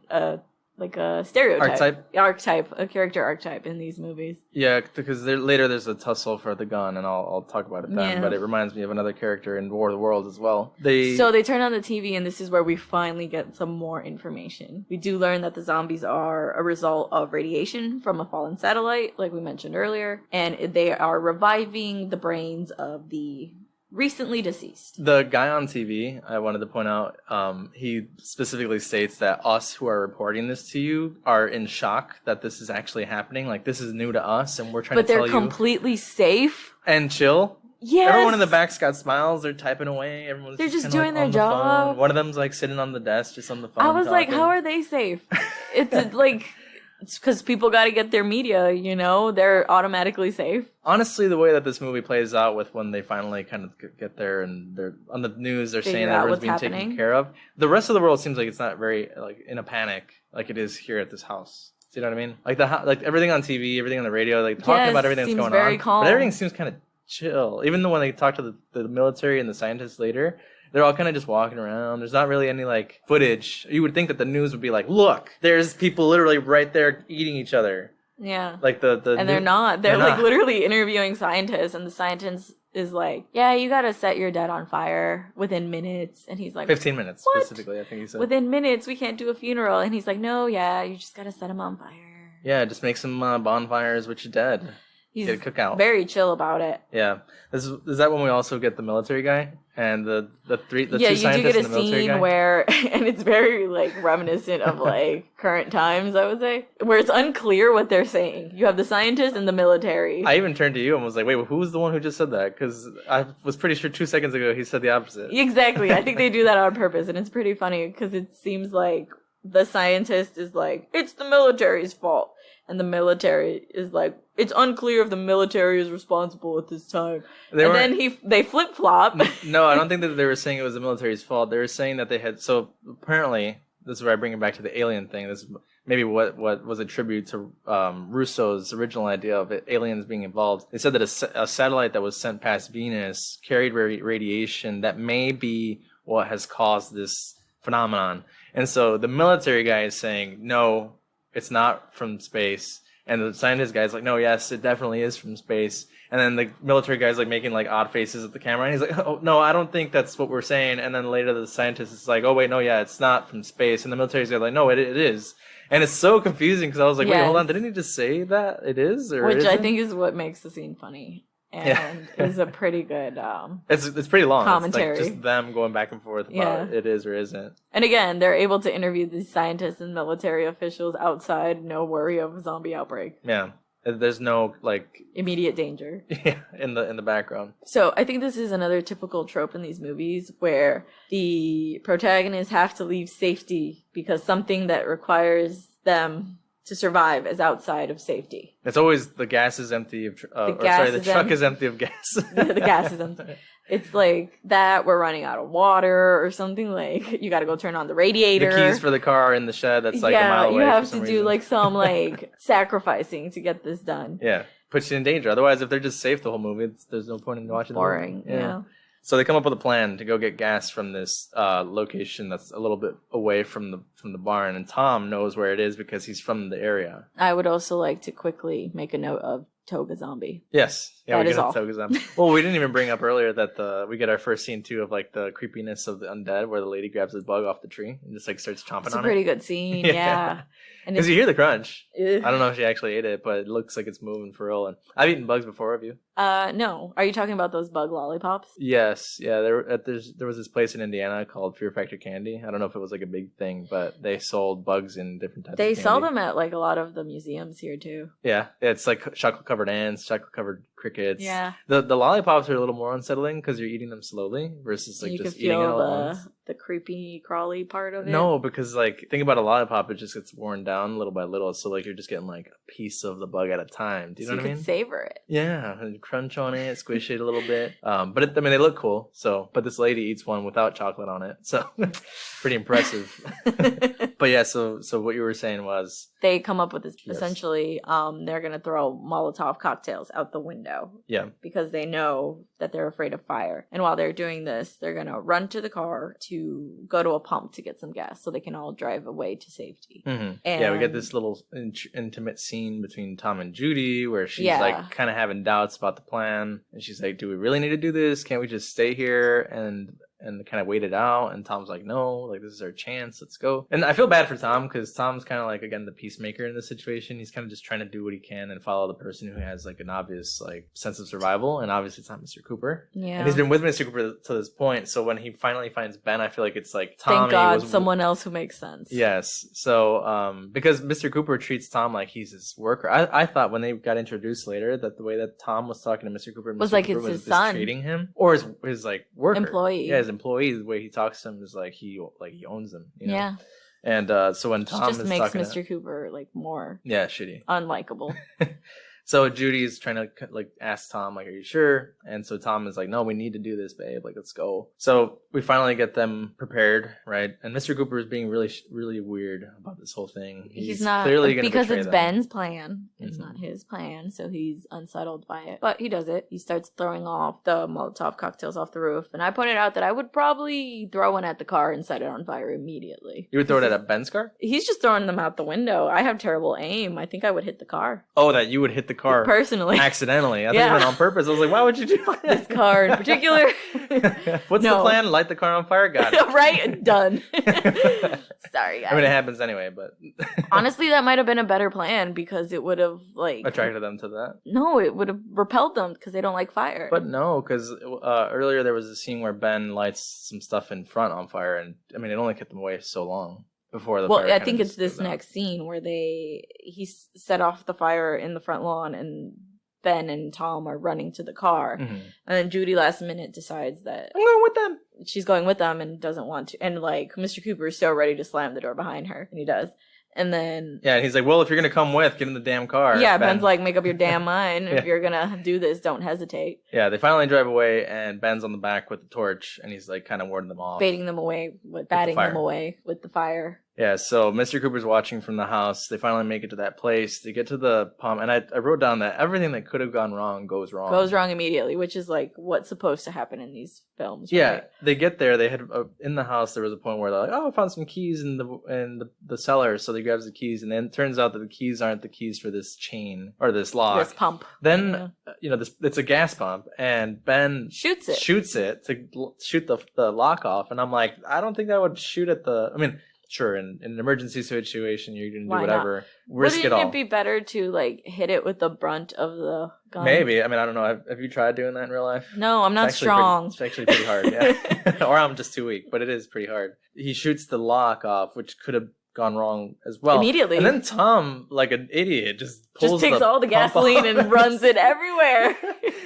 Speaker 1: like a stereotype. A character archetype in these movies.
Speaker 2: Yeah, because later there's a tussle for the gun, and I'll talk about it then. Yeah. But it reminds me of another character in War of the Worlds as well.
Speaker 1: So they turn on the TV, and this is where we finally get some more information. We do learn that the zombies are a result of radiation from a fallen satellite, like we mentioned earlier, and they are reviving the brains of the recently deceased.
Speaker 2: The guy on TV, I wanted to point out, he specifically states that us who are reporting this to you are in shock that this is actually happening. Like, this is new to us, and we're trying to tell you.
Speaker 1: But they're completely safe.
Speaker 2: And chill.
Speaker 1: Yes.
Speaker 2: Everyone in the back's got smiles. They're typing away. They're
Speaker 1: just doing their job.
Speaker 2: One of them's like sitting on the desk, just on the phone.
Speaker 1: I was like, how are they safe? It's like... It's because people got to get their media, you know? They're automatically safe.
Speaker 2: Honestly, the way that this movie plays out with when they finally kind of get there and they're on the news, they're saying that everyone's being taken care of. The rest of the world seems like it's not very, like, in a panic like it is here at this house. Do you know what I mean? Like everything on TV, everything on the radio, like talking about everything that's going on.
Speaker 1: Calm.
Speaker 2: But everything seems kind of chill. Even though when they talk to the military and the scientists later, they're all kind of just walking around. There's not really any, like, footage. You would think that the news would be like, look, there's people literally right there eating each other.
Speaker 1: Yeah.
Speaker 2: Like
Speaker 1: and they're not. They're like literally interviewing scientists, and the scientist is like, yeah, you got to set your dead on fire within minutes. And he's like,
Speaker 2: 15 minutes
Speaker 1: what?
Speaker 2: Specifically, I think he said.
Speaker 1: Within minutes, we can't do a funeral. And he's like, no, yeah, you just got to set him on fire.
Speaker 2: Yeah, just make some bonfires with your dead.
Speaker 1: He's
Speaker 2: get a cookout.
Speaker 1: very chill about it.
Speaker 2: Yeah. Is that when we also get the military guy and the two
Speaker 1: you do
Speaker 2: scientists
Speaker 1: get a
Speaker 2: and the military
Speaker 1: scene
Speaker 2: guy?
Speaker 1: where, and it's very like reminiscent of like current times, I would say, where it's unclear what they're saying. You have the scientists and the military.
Speaker 2: I even turned to you and was like, wait, who's the one who just said that? Because I was pretty sure 2 seconds ago he said the opposite.
Speaker 1: Exactly. I think they do that on purpose, and it's pretty funny because it seems like the scientist is like, it's the military's fault. And the military is like, it's unclear if the military is responsible at this time. Then they flip-flop.
Speaker 2: No, I don't think that they were saying it was the military's fault. They were saying that they had... So apparently, this is where I bring it back to the alien thing. This is maybe what was a tribute to Russo's original idea of aliens being involved. They said that a satellite that was sent past Venus carried radiation that may be what has caused this phenomenon. And so the military guy is saying, no, it's not from space. And the scientist guy's like, no, yes, it definitely is from space. And then the military guy's like making like odd faces at the camera. And he's like, oh, no, I don't think that's what we're saying. And then later the scientist is like, oh, wait, no, yeah, it's not from space. And the military guy's like, no, it is. And it's so confusing because I was like, wait, hold on. Didn't he just say that it is? Or
Speaker 1: which
Speaker 2: isn't?
Speaker 1: I think is what makes the scene funny. And is a pretty good
Speaker 2: it's pretty long
Speaker 1: commentary.
Speaker 2: It's like just them going back and forth about it is or isn't.
Speaker 1: And again, they're able to interview these scientists and military officials outside, no worry of a zombie outbreak.
Speaker 2: Yeah, there's no like
Speaker 1: immediate danger
Speaker 2: in the background.
Speaker 1: So I think this is another typical trope in these movies where the protagonists have to leave safety because something that requires them to survive is outside of safety.
Speaker 2: It's always the gas is empty of the truck is empty of gas.
Speaker 1: The gas is empty. It's like that we're running out of water or something, like you got to go turn on the radiator.
Speaker 2: The keys for the car are in the shed that's like a mile away.
Speaker 1: You have to do
Speaker 2: reason.
Speaker 1: like some like sacrificing to get this done.
Speaker 2: Yeah, puts you in danger. Otherwise, if they're just safe the whole movie, there's no point in watching
Speaker 1: boring,
Speaker 2: the movie. Yeah. So they come up with a plan to go get gas from this location that's a little bit away from the barn, and Tom knows where it is because he's from the area.
Speaker 1: I would also like to quickly make a note of Toga Zombie.
Speaker 2: Yes. Yeah,
Speaker 1: that
Speaker 2: we
Speaker 1: is
Speaker 2: get
Speaker 1: all.
Speaker 2: Toga Zombie. Well, we didn't even bring up earlier that we get our first scene too of like the creepiness of the undead where the lady grabs a bug off the tree and just like starts chomping on it.
Speaker 1: It's a pretty good scene, yeah.
Speaker 2: Because you hear the crunch. I don't know if she actually ate it, but it looks like it's moving for real. And I've eaten bugs before, have you?
Speaker 1: No. Are you talking about those bug lollipops?
Speaker 2: Yes. Yeah, there was this place in Indiana called Fear Factor Candy. I don't know if it was like a big thing, but they sold bugs in different types of candy.
Speaker 1: They sell them at like a lot of the museums here too.
Speaker 2: Yeah, it's like chocolate-covered ants, chocolate-covered crickets.
Speaker 1: Yeah.
Speaker 2: The lollipops are a little more unsettling because you're eating them slowly versus like just eating it all at once.
Speaker 1: The creepy crawly part of it.
Speaker 2: No, because like think about a lollipop, it just gets worn down little by little, so like you're just getting like a piece of the bug at a time. Do you know what I mean?
Speaker 1: You can savor it.
Speaker 2: Yeah, and crunch on it, squish it a little bit. But they look cool. So, but this lady eats one without chocolate on it, so pretty impressive. But yeah, so what you were saying was
Speaker 1: they come up with this essentially. They're gonna throw Molotov cocktails out the window.
Speaker 2: Yeah,
Speaker 1: because they know that they're afraid of fire, and while they're doing this, they're gonna run to the car to go to a pump to get some gas, so they can all drive away to safety.
Speaker 2: Mm-hmm. And we get this little intimate scene between Tom and Judy where she's like kind of having doubts about the plan, and she's like, "Do we really need to do this? Can't we just stay here and kind of wait it out?" And Tom's like, "No, like this is our chance. Let's go." And I feel bad for Tom because Tom's kind of like, again, the peacemaker in this situation. He's kind of just trying to do what he can and follow the person who has like an obvious like sense of survival, and obviously it's not Mr. Cooper.
Speaker 1: Yeah,
Speaker 2: and he's been with Mr. Cooper to this point. So when he finally finds Ben, I feel like it's like Tommy.
Speaker 1: Thank God, someone else who makes sense.
Speaker 2: Yes. So because Mr. Cooper treats Tom like he's his worker. I thought when they got introduced later that the way that Tom was talking to Mr. Cooper
Speaker 1: was
Speaker 2: Mr.
Speaker 1: like
Speaker 2: Cooper
Speaker 1: it's his
Speaker 2: was
Speaker 1: son,
Speaker 2: treating him or his like worker
Speaker 1: employee.
Speaker 2: Yeah, his employee. The way he talks to him is like he owns them. You know?
Speaker 1: Yeah.
Speaker 2: And so when Tom
Speaker 1: just makes Mr. Cooper like more
Speaker 2: shitty,
Speaker 1: unlikable.
Speaker 2: So Judy's trying to like ask Tom like, "Are you sure?" And so Tom is like, "No, we need to do this, babe. Like, let's go." So we finally get them prepared, right? And Mr. Cooper is being really, really weird about this whole thing.
Speaker 1: He's not
Speaker 2: clearly going to
Speaker 1: because
Speaker 2: betray
Speaker 1: it's
Speaker 2: them.
Speaker 1: Ben's plan. It's not his plan, so he's unsettled by it. But he does it. He starts throwing off the Molotov cocktails off the roof, and I pointed out that I would probably throw one at the car and set it on fire immediately.
Speaker 2: You would throw it at Ben's car?
Speaker 1: He's just throwing them out the window. I have terrible aim. I think I would hit the car.
Speaker 2: Oh, that you would hit the car
Speaker 1: personally,
Speaker 2: accidentally. I think it went on purpose. I was like, why would you do that?
Speaker 1: This car in particular.
Speaker 2: What's the plan? Light the car on fire? Got it.
Speaker 1: Right? Done. Sorry, guys.
Speaker 2: I mean, it happens anyway, but
Speaker 1: honestly, that might have been a better plan because it would have like
Speaker 2: attracted them to that.
Speaker 1: No, it would have repelled them because they don't like fire.
Speaker 2: But no, because earlier there was a scene where Ben lights some stuff in front on fire, and I mean, it only kept them away so long before the.
Speaker 1: Well, I think it's this next scene where he set off the fire in the front lawn, and Ben and Tom are running to the car, and then Judy last minute decides that
Speaker 2: I'm going with them.
Speaker 1: She's going with them and doesn't want to, and like Mr. Cooper is so ready to slam the door behind her, and he does. And then...
Speaker 2: Yeah, and he's like, well, if you're going to come with, get in the damn car.
Speaker 1: Yeah, Ben's like, make up your damn mind. If you're going to do this, don't hesitate.
Speaker 2: Yeah, they finally drive away, and Ben's on the back with the torch, and he's like kind of warding them off.
Speaker 1: Batting them away, batting them away with the fire.
Speaker 2: Yeah, so Mr. Cooper's watching from the house. They finally make it to that place. They get to the palm, and I wrote down that everything that could have gone wrong goes wrong.
Speaker 1: Goes wrong immediately, which is like what's supposed to happen in these films.
Speaker 2: Yeah,
Speaker 1: right?
Speaker 2: They get there. They had in the house. There was a point where they're like, "Oh, I found some keys in the cellar." So they grabs the keys, and then it turns out that the keys aren't the keys for this chain or this lock.
Speaker 1: This pump.
Speaker 2: Then it's a gas pump, and Ben
Speaker 1: shoots it
Speaker 2: to shoot the lock off. And I'm like, I don't think that would shoot at the. I mean. Sure, in an emergency situation, you're going to do whatever. Risk it all.
Speaker 1: Wouldn't it be better to, like, hit it with the brunt of the gun?
Speaker 2: Maybe. I mean, I don't know. Have you tried doing that in real life?
Speaker 1: No, I'm not strong.
Speaker 2: It's actually pretty hard, yeah. Or I'm just too weak, but it is pretty hard. He shoots the lock off, which could have gone wrong as well.
Speaker 1: Immediately.
Speaker 2: And then Tom, like an idiot, just
Speaker 1: takes all the gasoline and runs it everywhere.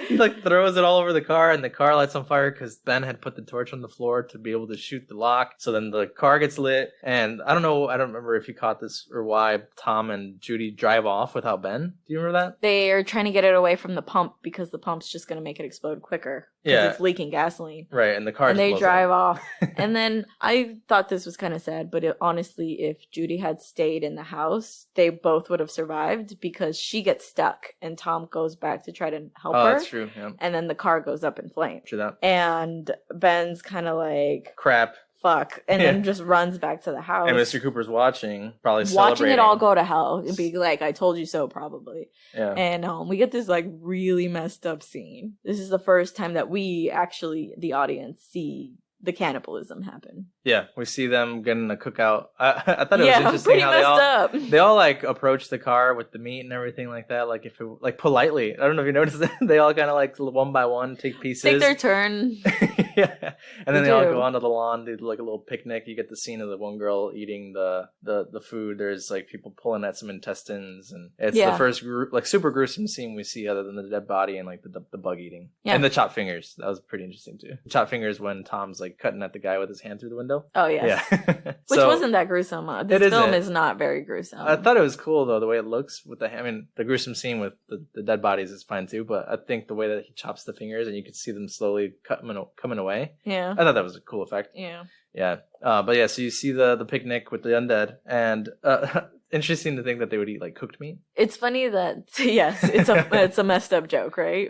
Speaker 2: He like throws it all over the car, and the car lights on fire because Ben had put the torch on the floor to be able to shoot the lock. So then the car gets lit, and I don't remember if you caught this or why Tom and Judy drive off without Ben. Do you remember that?
Speaker 1: They are trying to get it away from the pump because the pump's just going to make it explode quicker.
Speaker 2: Yeah,
Speaker 1: it's leaking gasoline.
Speaker 2: Right, and the car.
Speaker 1: And they drive off. And then I thought this was kind of sad, but honestly, if Judy had stayed in the house, they both would have survived because she gets stuck, and Tom goes back to try to help her.
Speaker 2: Oh, that's true. Yeah.
Speaker 1: And then the car goes up in flames.
Speaker 2: True that.
Speaker 1: And Ben's kind of like,
Speaker 2: crap.
Speaker 1: Fuck. And then just runs back to the house.
Speaker 2: And Mr. Cooper's watching, probably
Speaker 1: watching it all go to hell. And be like, I told you so, probably.
Speaker 2: Yeah.
Speaker 1: And we get this like really messed up scene. This is the first time that we actually, the audience, see the cannibalism happen.
Speaker 2: Yeah, we see them getting a cookout. I thought it was interesting how they all like approach the car with the meat and everything like that. Like if it like politely. I don't know if you noticed that they all kind of like one by one take pieces,
Speaker 1: take their turn.
Speaker 2: Yeah, and then they all go onto the lawn, do like a little picnic. You get the scene of the one girl eating the food. There's like people pulling at some intestines, and it's the first like super gruesome scene we see other than the dead body and like the bug eating and the chopped fingers. That was pretty interesting too. Chopped fingers when Tom's like cutting at the guy with his hand through the window.
Speaker 1: Oh yes. Yeah. Which wasn't that gruesome. This film is not very gruesome.
Speaker 2: I thought it was cool though, the way it looks with the gruesome scene with the dead bodies is fine too, but I think the way that he chops the fingers and you could see them slowly coming away.
Speaker 1: Yeah.
Speaker 2: I thought that was a cool effect.
Speaker 1: Yeah.
Speaker 2: Yeah. But yeah, so you see the picnic with the undead, and interesting to think that they would eat like cooked meat.
Speaker 1: It's funny that yes, it's a messed up joke, right?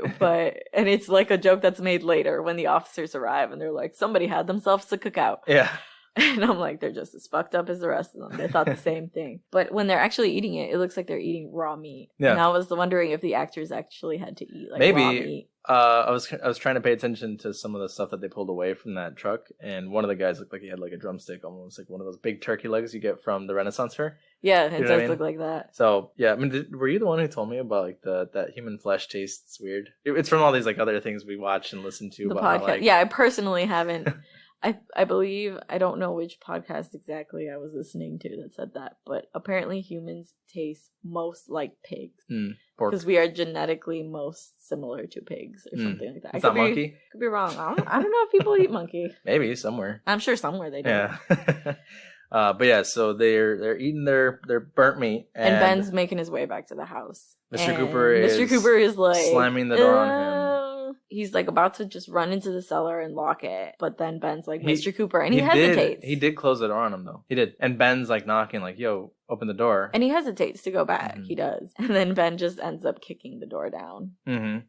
Speaker 1: And it's like a joke that's made later when the officers arrive and they're like, somebody had themselves a cookout.
Speaker 2: Yeah.
Speaker 1: And I'm like, they're just as fucked up as the rest of them. They thought the same thing. But when they're actually eating it, it looks like they're eating raw meat. Yeah. And I was wondering if the actors actually had to eat like raw meat.
Speaker 2: I was trying to pay attention to some of the stuff that they pulled away from that truck, and one of the guys looked like he had like a drumstick, almost like one of those big turkey legs you get from the Renaissance fair.
Speaker 1: Yeah, it does look like that.
Speaker 2: So yeah, I mean, were you the one who told me about like that human flesh tastes weird? It's from all these like other things we watch and listen to.
Speaker 1: The
Speaker 2: about
Speaker 1: podcast.
Speaker 2: How, like...
Speaker 1: Yeah, I personally haven't. I believe, I don't know which podcast exactly I was listening to that said that, but apparently humans taste most like pigs. Because we are genetically most similar to pigs or something like that.
Speaker 2: Is that monkey?
Speaker 1: Could be wrong. I don't know if people eat monkey.
Speaker 2: Maybe somewhere.
Speaker 1: I'm sure somewhere they do.
Speaker 2: Yeah. But yeah, so they're eating their burnt meat. And
Speaker 1: Ben's making his way back to the house.
Speaker 2: Mr. Cooper is like slamming the door on him.
Speaker 1: He's like about to just run into the cellar and lock it, but then Ben's like, Mr. Cooper, and he hesitates.
Speaker 2: He did close the door on him though. He did, and Ben's like knocking, like, "Yo, open the door."
Speaker 1: And he hesitates to go back. He does, and then Ben just ends up kicking the door down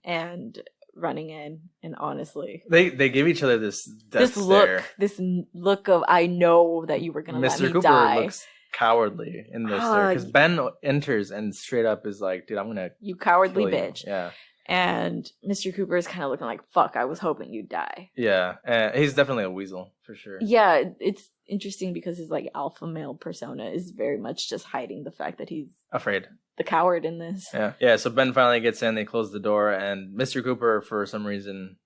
Speaker 1: and running in. And honestly,
Speaker 2: they give each other this
Speaker 1: look of I know that you were gonna let me
Speaker 2: Cooper
Speaker 1: die.
Speaker 2: Looks cowardly in this story. Because Ben enters and straight up is like, dude, I'm going to
Speaker 1: You cowardly
Speaker 2: kill you.
Speaker 1: bitch.
Speaker 2: Yeah.
Speaker 1: And Mr. Cooper is kind of looking like, fuck, I was hoping you'd die.
Speaker 2: Yeah. He's definitely a weasel, for sure.
Speaker 1: Yeah, it's interesting because his like alpha male persona is very much just hiding the fact that he's
Speaker 2: afraid.
Speaker 1: The coward in this.
Speaker 2: Yeah. So Ben finally gets in, they close the door, and Mr. Cooper, for some reason,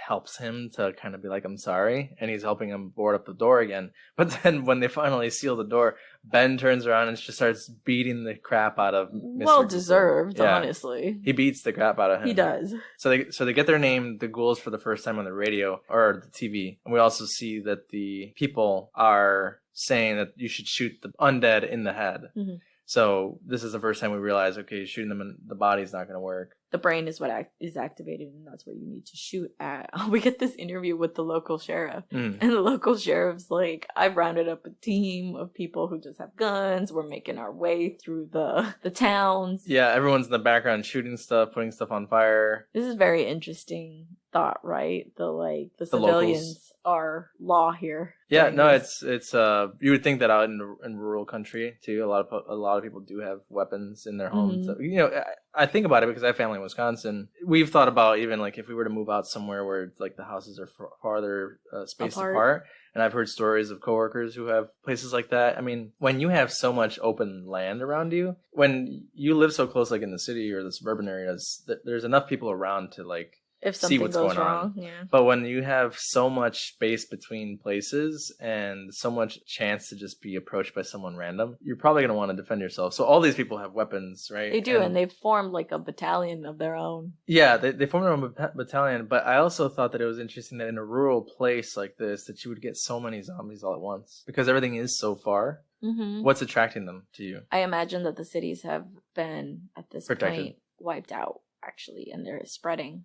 Speaker 2: helps him to kind of be like, I'm sorry, and he's helping him board up the door again. But then when they finally seal the door, Ben turns around and just starts beating the crap out of Mr.
Speaker 1: Well
Speaker 2: Cooper.
Speaker 1: deserved, honestly.
Speaker 2: He beats the crap out of him.
Speaker 1: He does.
Speaker 2: So they get their name, the ghouls, for the first time on the radio or the TV. And we also see that the people are saying that you should shoot the undead in the head. Mm-hmm. So this is the first time we realize, okay, shooting them in the body's not going to work.
Speaker 1: The brain is what is activated, and that's what you need to shoot at. We get this interview with the local sheriff, and the local sheriff's like, I've rounded up a team of people who just have guns. We're making our way through the towns.
Speaker 2: Yeah, everyone's in the background shooting stuff, putting stuff on fire.
Speaker 1: This is very interesting thought, right? The civilians locals are law here.
Speaker 2: Yeah, no, it's you would think that out in rural country too, a lot of people do have weapons in their homes. Mm-hmm. You know, I think about it because I have family in Wisconsin. We've thought about even like if we were to move out somewhere where like the houses are farther spaced apart. And I've heard stories of coworkers who have places like that. I mean, when you have so much open land around you, when you live so close, like in the city or the suburban areas, there's enough people around to like
Speaker 1: if something
Speaker 2: see what's
Speaker 1: goes
Speaker 2: going
Speaker 1: wrong,
Speaker 2: on.
Speaker 1: Yeah.
Speaker 2: But when you have so much space between places and so much chance to just be approached by someone random, you're probably going to want to defend yourself. So all these people have weapons, right?
Speaker 1: They do, and they've formed like a battalion of their own.
Speaker 2: Yeah, they formed their own battalion, but I also thought that it was interesting that in a rural place like this, that you would get so many zombies all at once because everything is so far. Mm-hmm. What's attracting them to you?
Speaker 1: I imagine that the cities have been, at this point, wiped out, actually, and they're spreading.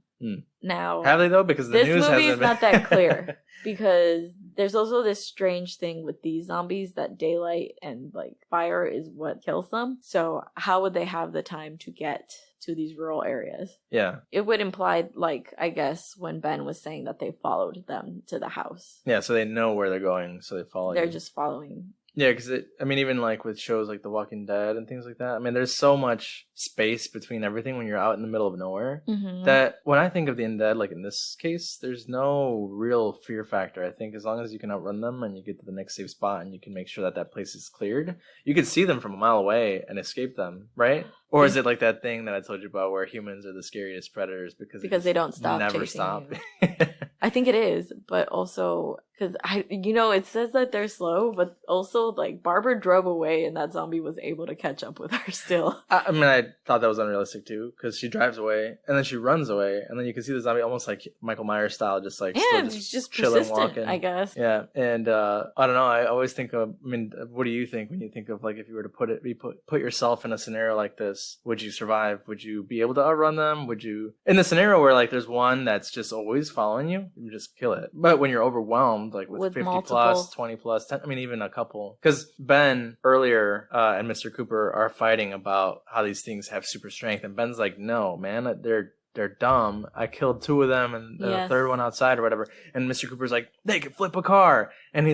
Speaker 1: Now,
Speaker 2: have they though? Because the news
Speaker 1: movie
Speaker 2: hasn't
Speaker 1: is not that clear. Because there's also this strange thing with these zombies that daylight and like fire is what kills them. So how would they have the time to get to these rural areas?
Speaker 2: Yeah,
Speaker 1: it would imply, like, I guess when Ben was saying that they followed them to the house.
Speaker 2: Yeah, so they know where they're going, so they follow.
Speaker 1: They're just following.
Speaker 2: Yeah, because even like with shows like The Walking Dead and things like that, I mean, there's so much space between everything when you're out in the middle of nowhere that when I think of the undead, like in this case, there's no real fear factor. I think as long as you can outrun them and you get to the next safe spot and you can make sure that place is cleared, you can see them from a mile away and escape them, right? Or is it like that thing that I told you about where humans are the scariest predators because they don't stop, never stop?
Speaker 1: I think it is, but also because it says that they're slow, but also like Barbara drove away and that zombie was able to catch up with her still.
Speaker 2: I mean, I thought that was unrealistic too because she drives away and then she runs away and then you can see the zombie almost like Michael Myers style, just like
Speaker 1: just
Speaker 2: chilling, walking.
Speaker 1: I guess.
Speaker 2: Yeah, and I don't know. I always think of. I mean, what do you think when you think of like if you were to put yourself in a scenario like this? Would you survive? Would you be able to outrun them? Would you in the scenario where like there's one that's just always following you? You just kill it. But when you're overwhelmed, like with 50 multiple plus, 20 plus, 10, I mean, even a couple. Because Ben earlier and Mr. Cooper are fighting about how these things have super strength. And Ben's like, no, man, they're dumb. I killed 2 of them and the third one outside or whatever. And Mr. Cooper's like, they can flip a car. And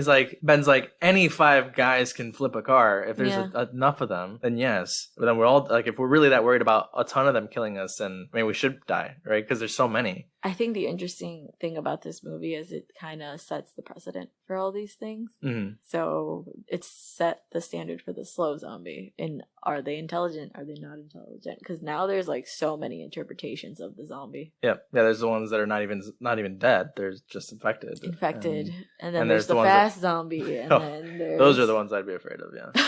Speaker 2: Ben's like, any 5 guys can flip a car. If there's enough of them, then yes. But then we're all like, if we're really that worried about a ton of them killing us, then I mean, we should die, right? Because there's so many.
Speaker 1: I think the interesting thing about this movie is it kind of sets the precedent for all these things. Mm-hmm. So it's set the standard for the slow zombie. And are they intelligent? Are they not intelligent? Because now there's like so many interpretations of the zombie.
Speaker 2: Yeah. There's the ones that are not even dead. They're just infected.
Speaker 1: And then there's the fast zombie. And then there's...
Speaker 2: Those are the ones I'd be afraid of. Yeah.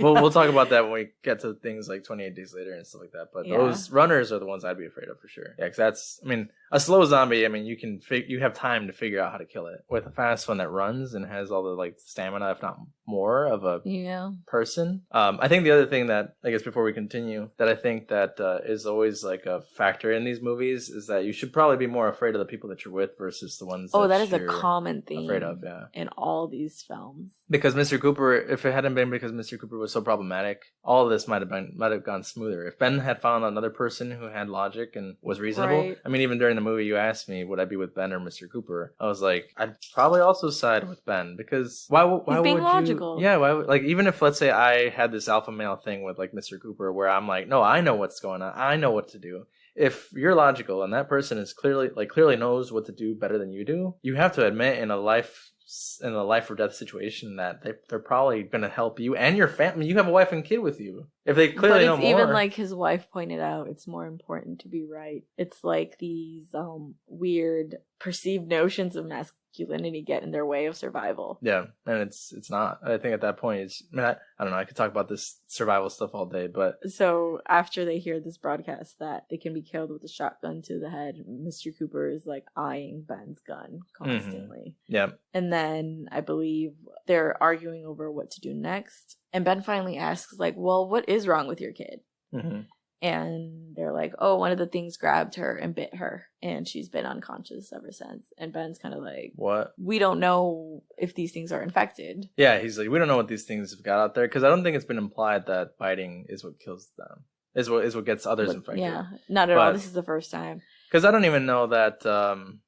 Speaker 2: We'll talk about that when we get to things like 28 Days Later and stuff like that. But those runners are the ones I'd be afraid of for sure. Yeah, because that's, I mean, a slow zombie, I mean, you have time to figure out how to kill it. With a fast one that runs and has all the like stamina, if not more, of a person. I think the other thing that, I guess before we continue, that I think that is always like a factor in these movies is that you should probably be more afraid of the people that you're with versus the ones that
Speaker 1: is a common theme
Speaker 2: afraid of,
Speaker 1: in all these films.
Speaker 2: Because Mr. Cooper, if it hadn't been because Mr. Cooper was so problematic, all of this might have gone smoother. If Ben had found another person who had logic and was reasonable, I mean, even during the movie, you asked me, would I be with Ben or Mr. Cooper? I was like, I'd probably also side with Ben, because why
Speaker 1: He's being
Speaker 2: would
Speaker 1: logical.
Speaker 2: you? Yeah, why would, like, even if, let's say, I had this alpha male thing with, like, Mr. Cooper, where I'm like, no, I know what's going on. I know what to do. If you're logical and that person is clearly knows what to do better than you do, you have to admit in a life or death situation that they're probably going to help you and your family. You have a wife and kid with you. If they clearly know more.
Speaker 1: Even like his wife pointed out, it's more important to be right. It's like these weird perceived notions of masculinity get in their way of survival.
Speaker 2: Yeah, and it's not. I think at that point, I don't know. I could talk about this survival stuff all day, but
Speaker 1: so after they hear this broadcast that they can be killed with a shotgun to the head, Mr. Cooper is like eyeing Ben's gun constantly.
Speaker 2: Mm-hmm. Yeah,
Speaker 1: and then I believe they're arguing over what to do next. And Ben finally asks, like, well, what is wrong with your kid?
Speaker 2: Mm-hmm.
Speaker 1: And they're like, oh, one of the things grabbed her and bit her, and she's been unconscious ever since. And Ben's kind of like,
Speaker 2: what?
Speaker 1: We don't know if these things are infected.
Speaker 2: Yeah, he's like, we don't know what these things have got out there, because I don't think it's been implied that biting is what kills them. Is what gets others infected.
Speaker 1: Yeah, not at all. This is the first time.
Speaker 2: Because I don't even know that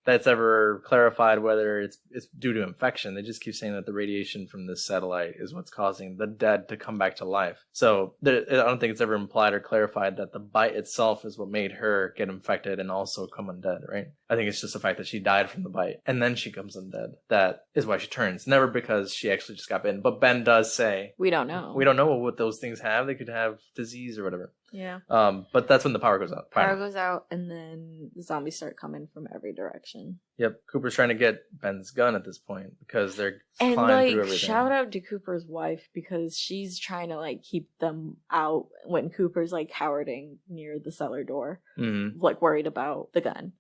Speaker 2: that's ever clarified whether it's due to infection. They just keep saying that the radiation from this satellite is what's causing the dead to come back to life. So I don't think it's ever implied or clarified that the bite itself is what made her get infected and also come undead, right? I think it's just the fact that she died from the bite and then she comes undead. That is why she turns. Never because she actually just got bitten. But Ben does say,
Speaker 1: we don't know.
Speaker 2: We don't know what those things have. They could have disease or whatever.
Speaker 1: Yeah.
Speaker 2: But that's when the power goes out.
Speaker 1: Power goes out, and then the zombies start coming from every direction.
Speaker 2: Yep. Cooper's trying to get Ben's gun at this point because they're flying through everything.
Speaker 1: Shout out to Cooper's wife, because she's trying to like keep them out when Cooper's like cowarding near the cellar door, like worried about the gun.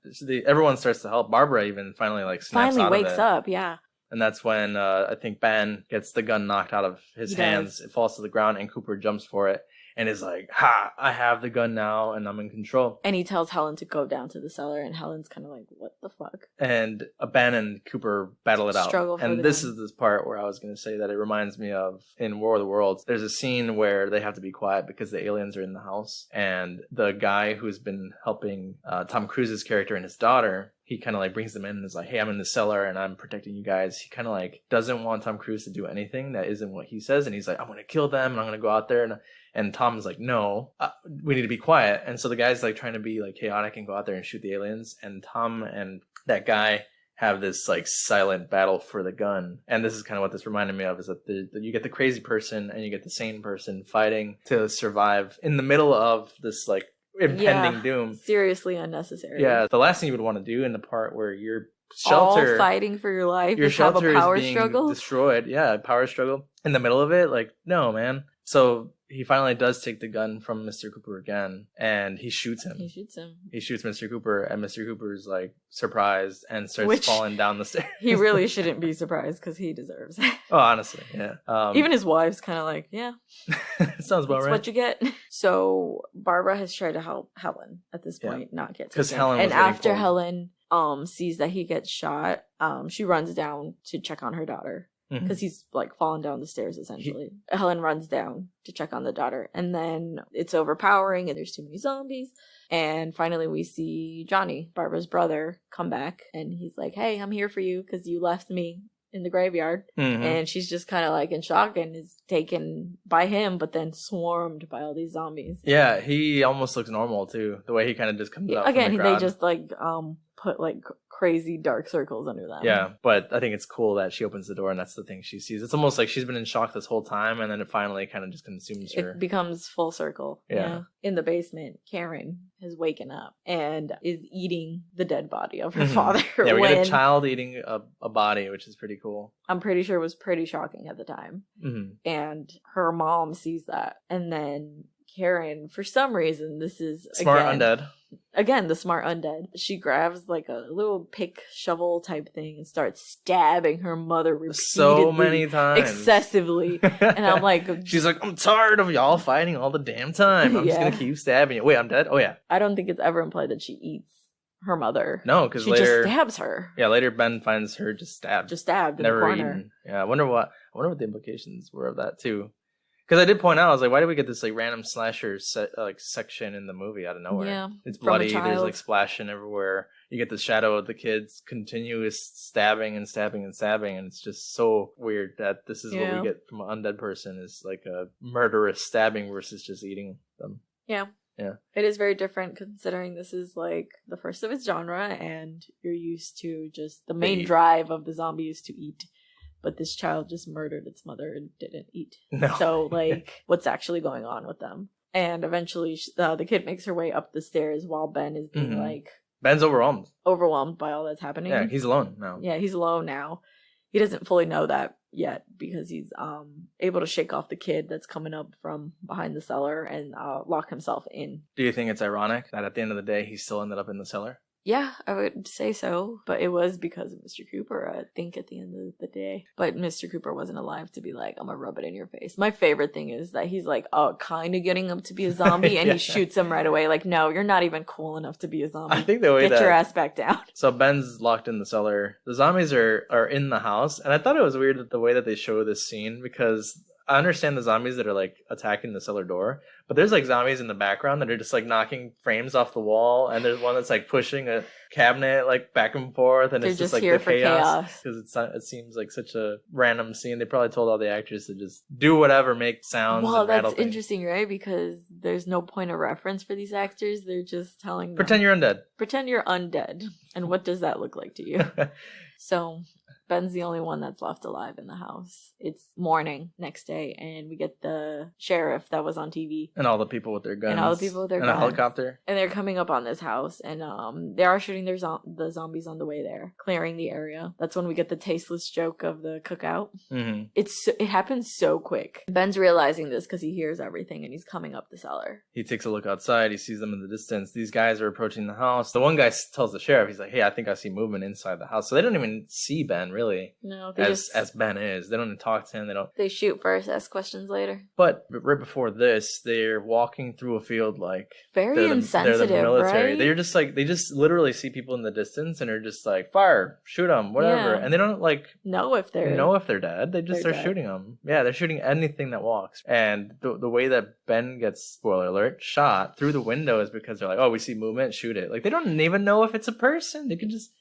Speaker 2: Everyone starts to help. Barbara even finally like snaps out of it.
Speaker 1: Wakes up, yeah.
Speaker 2: And that's when I think Ben gets the gun knocked out of his hands. It falls to the ground, and Cooper jumps for it. And is like, ha, I have the gun now and I'm in control.
Speaker 1: And he tells Helen to go down to the cellar, and Helen's kind of like, what the fuck?
Speaker 2: And Ben and Cooper battle it out. And this is this part where I was going to say that it reminds me of in War of the Worlds. There's a scene where they have to be quiet because the aliens are in the house. And the guy who's been helping Tom Cruise's character and his daughter, he kind of like brings them in and is like, hey, I'm in the cellar and I'm protecting you guys. He kind of like doesn't want Tom Cruise to do anything that isn't what he says. And he's like, I'm going to kill them and I'm going to go out there. And Tom's like, no, we need to be quiet. And so the guy's like trying to be like chaotic and go out there and shoot the aliens. And Tom and that guy have this like silent battle for the gun. And this is kind of what this reminded me of, is that you get the crazy person and you get the sane person fighting to survive in the middle of this like impending doom.
Speaker 1: Seriously unnecessary.
Speaker 2: Yeah, the last thing you would want to do in the part where your shelter,
Speaker 1: all fighting for your life,
Speaker 2: your shelter
Speaker 1: have a power
Speaker 2: is being
Speaker 1: struggle
Speaker 2: destroyed. Yeah, power struggle in the middle of it. Like, no, man. So he finally does take the gun from Mr. Cooper again, and he shoots him. He shoots Mr. Cooper, and Mr. Cooper's like surprised and starts falling down the stairs.
Speaker 1: He really shouldn't be surprised because he deserves it.
Speaker 2: Oh, honestly, yeah.
Speaker 1: Even his wife's kind of like, yeah,
Speaker 2: sounds about right.
Speaker 1: What you get. So Barbara has tried to help Helen at this point, not get
Speaker 2: because Helen.
Speaker 1: And after Helen sees that he gets shot, she runs down to check on her daughter. Because he's like falling down the stairs essentially. Helen runs down to check on the daughter, and then it's overpowering and there's too many zombies. And finally we see Johnny, Barbara's brother, come back, and he's like, hey, I'm here for you because you left me in the graveyard. And she's just kind of like in shock and is taken by him, but then swarmed by all these zombies.
Speaker 2: Yeah, he almost looks normal too, the way he kind of just comes out
Speaker 1: again
Speaker 2: from the crowd.
Speaker 1: They just like put like crazy dark circles under them.
Speaker 2: Yeah, but I think it's cool that she opens the door and that's the thing she sees. It's almost like she's been in shock this whole time, and then it finally kind of just consumes her.
Speaker 1: It becomes full circle. Yeah. In the basement, Karen has waken up and is eating the dead body of her father.
Speaker 2: Yeah, we get a child eating a body, which is pretty cool.
Speaker 1: I'm pretty sure it was pretty shocking at the time. And her mom sees that, and then Karen, for some reason, this is
Speaker 2: smart undead.
Speaker 1: Again, the smart undead. She grabs like a little pick shovel type thing and starts stabbing her mother repeatedly,
Speaker 2: so many times,
Speaker 1: excessively. And I'm like,
Speaker 2: she's like, I'm tired of y'all fighting all the damn time. I'm just gonna keep stabbing you. Wait, I'm dead. Oh yeah.
Speaker 1: I don't think it's ever implied that she eats her mother.
Speaker 2: No, because
Speaker 1: later just stabs her.
Speaker 2: Yeah, later Ben finds her just stabbed
Speaker 1: in
Speaker 2: never
Speaker 1: the corner.
Speaker 2: Eaten. Yeah, I wonder what the implications were of that too. Because I did point out, I was like, why did we get this like random slasher section in the movie out of nowhere?
Speaker 1: Yeah,
Speaker 2: It's
Speaker 1: from a
Speaker 2: bloody. There's like
Speaker 1: child.
Speaker 2: splashing everywhere. You get the shadow of the kids continuous stabbing and stabbing and stabbing, and it's just so weird that this is what we
Speaker 1: Yeah.
Speaker 2: get from an undead person is like a murderous stabbing versus just eating them.
Speaker 1: Yeah.
Speaker 2: Yeah.
Speaker 1: It is very different considering this is like the first of its genre and you're used to just the main
Speaker 2: eat.
Speaker 1: drive of the zombie is to eat. But this child just murdered its mother and didn't eat.
Speaker 2: No.
Speaker 1: So, like, what's actually going on with them? And eventually, the kid makes her way up the stairs while Ben is being, like...
Speaker 2: Ben's
Speaker 1: overwhelmed by all that's happening.
Speaker 2: Yeah, he's alone now.
Speaker 1: Yeah, he's alone now. He doesn't fully know that yet because he's able to shake off the kid that's coming up from behind the cellar and lock himself in.
Speaker 2: Do you think it's ironic that at the end of the day, he still ended up in the cellar?
Speaker 1: Yeah, I would say so, but it was because of Mr. Cooper, I think, at the end of the day. But Mr. Cooper wasn't alive to be like, I'm gonna rub it in your face. My favorite thing is that he's like, kind of getting him to be a zombie, and
Speaker 2: Yeah.
Speaker 1: he shoots him right away. Like, no, you're not even cool enough to be a zombie.
Speaker 2: I think the way
Speaker 1: Get your ass back down.
Speaker 2: So Ben's locked in the cellar. The zombies are in the house, and I thought it was weird that the way that they show this scene because I understand the zombies that are like attacking the cellar door, but there's like zombies in the background that are just like knocking frames off the wall, and there's one that's like pushing a cabinet like back and forth, and
Speaker 1: They're
Speaker 2: it's just
Speaker 1: just
Speaker 2: like
Speaker 1: here
Speaker 2: the
Speaker 1: for chaos.
Speaker 2: because it seems like such a random scene. They probably told all the actors to just do whatever, make sounds.
Speaker 1: Well,
Speaker 2: and rattle
Speaker 1: that's
Speaker 2: things.
Speaker 1: interesting, right? Because there's no point of reference for these actors. They're just telling them,
Speaker 2: Pretend you're undead.
Speaker 1: Pretend you're undead. And what does that look like to you? So Ben's the only one that's left alive in the house. It's morning next day, and we get the sheriff that was on TV.
Speaker 2: And all the people with their guns.
Speaker 1: And all the people with their
Speaker 2: and
Speaker 1: guns.
Speaker 2: a helicopter.
Speaker 1: And they're coming up on this house, and they are shooting the zombies on the way there, clearing the area. That's when we get the tasteless joke of the cookout.
Speaker 2: Mm-hmm.
Speaker 1: It happens so quick. Ben's realizing this because he hears everything, and he's coming up the cellar.
Speaker 2: He takes a look outside. He sees them in the distance. These guys are approaching the house. The one guy tells the sheriff, he's like, hey, I think I see movement inside the house. So they don't even see Ben, really.
Speaker 1: No,
Speaker 2: As Ben is. They don't even talk to him.
Speaker 1: They shoot first, ask questions later.
Speaker 2: But right before this, they're walking through a field like...
Speaker 1: Very insensitive,
Speaker 2: they're the military.
Speaker 1: right?
Speaker 2: They're just like... They just literally see people in the distance and are just like, fire, shoot them, whatever.
Speaker 1: Yeah.
Speaker 2: And they don't like...
Speaker 1: know if they're
Speaker 2: dead. They just
Speaker 1: they're
Speaker 2: are
Speaker 1: dead.
Speaker 2: shooting them. Yeah, they're shooting anything that walks. And the way that Ben gets, spoiler alert, shot through the window is because they're like, oh, we see movement, shoot it. Like, they don't even know if it's a person. They could just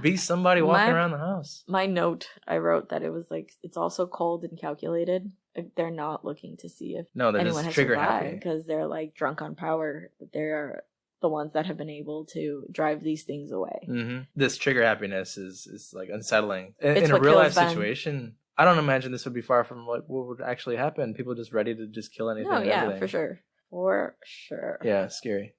Speaker 2: be somebody walking around the house.
Speaker 1: My note, I wrote that it was like, it's also cold and calculated. They're not looking to see if
Speaker 2: they're
Speaker 1: anyone
Speaker 2: just
Speaker 1: has
Speaker 2: trigger
Speaker 1: survived
Speaker 2: happy.
Speaker 1: because they're like drunk on power. They're the ones that have been able to drive these things away.
Speaker 2: Mm-hmm. This trigger happiness is like unsettling.
Speaker 1: It's
Speaker 2: In a
Speaker 1: what
Speaker 2: real life
Speaker 1: kills Ben.
Speaker 2: situation, I don't imagine this would be far from what would actually happen. People just ready to just kill anything.
Speaker 1: No,
Speaker 2: and
Speaker 1: yeah,
Speaker 2: everything.
Speaker 1: for sure. For sure.
Speaker 2: Yeah, scary.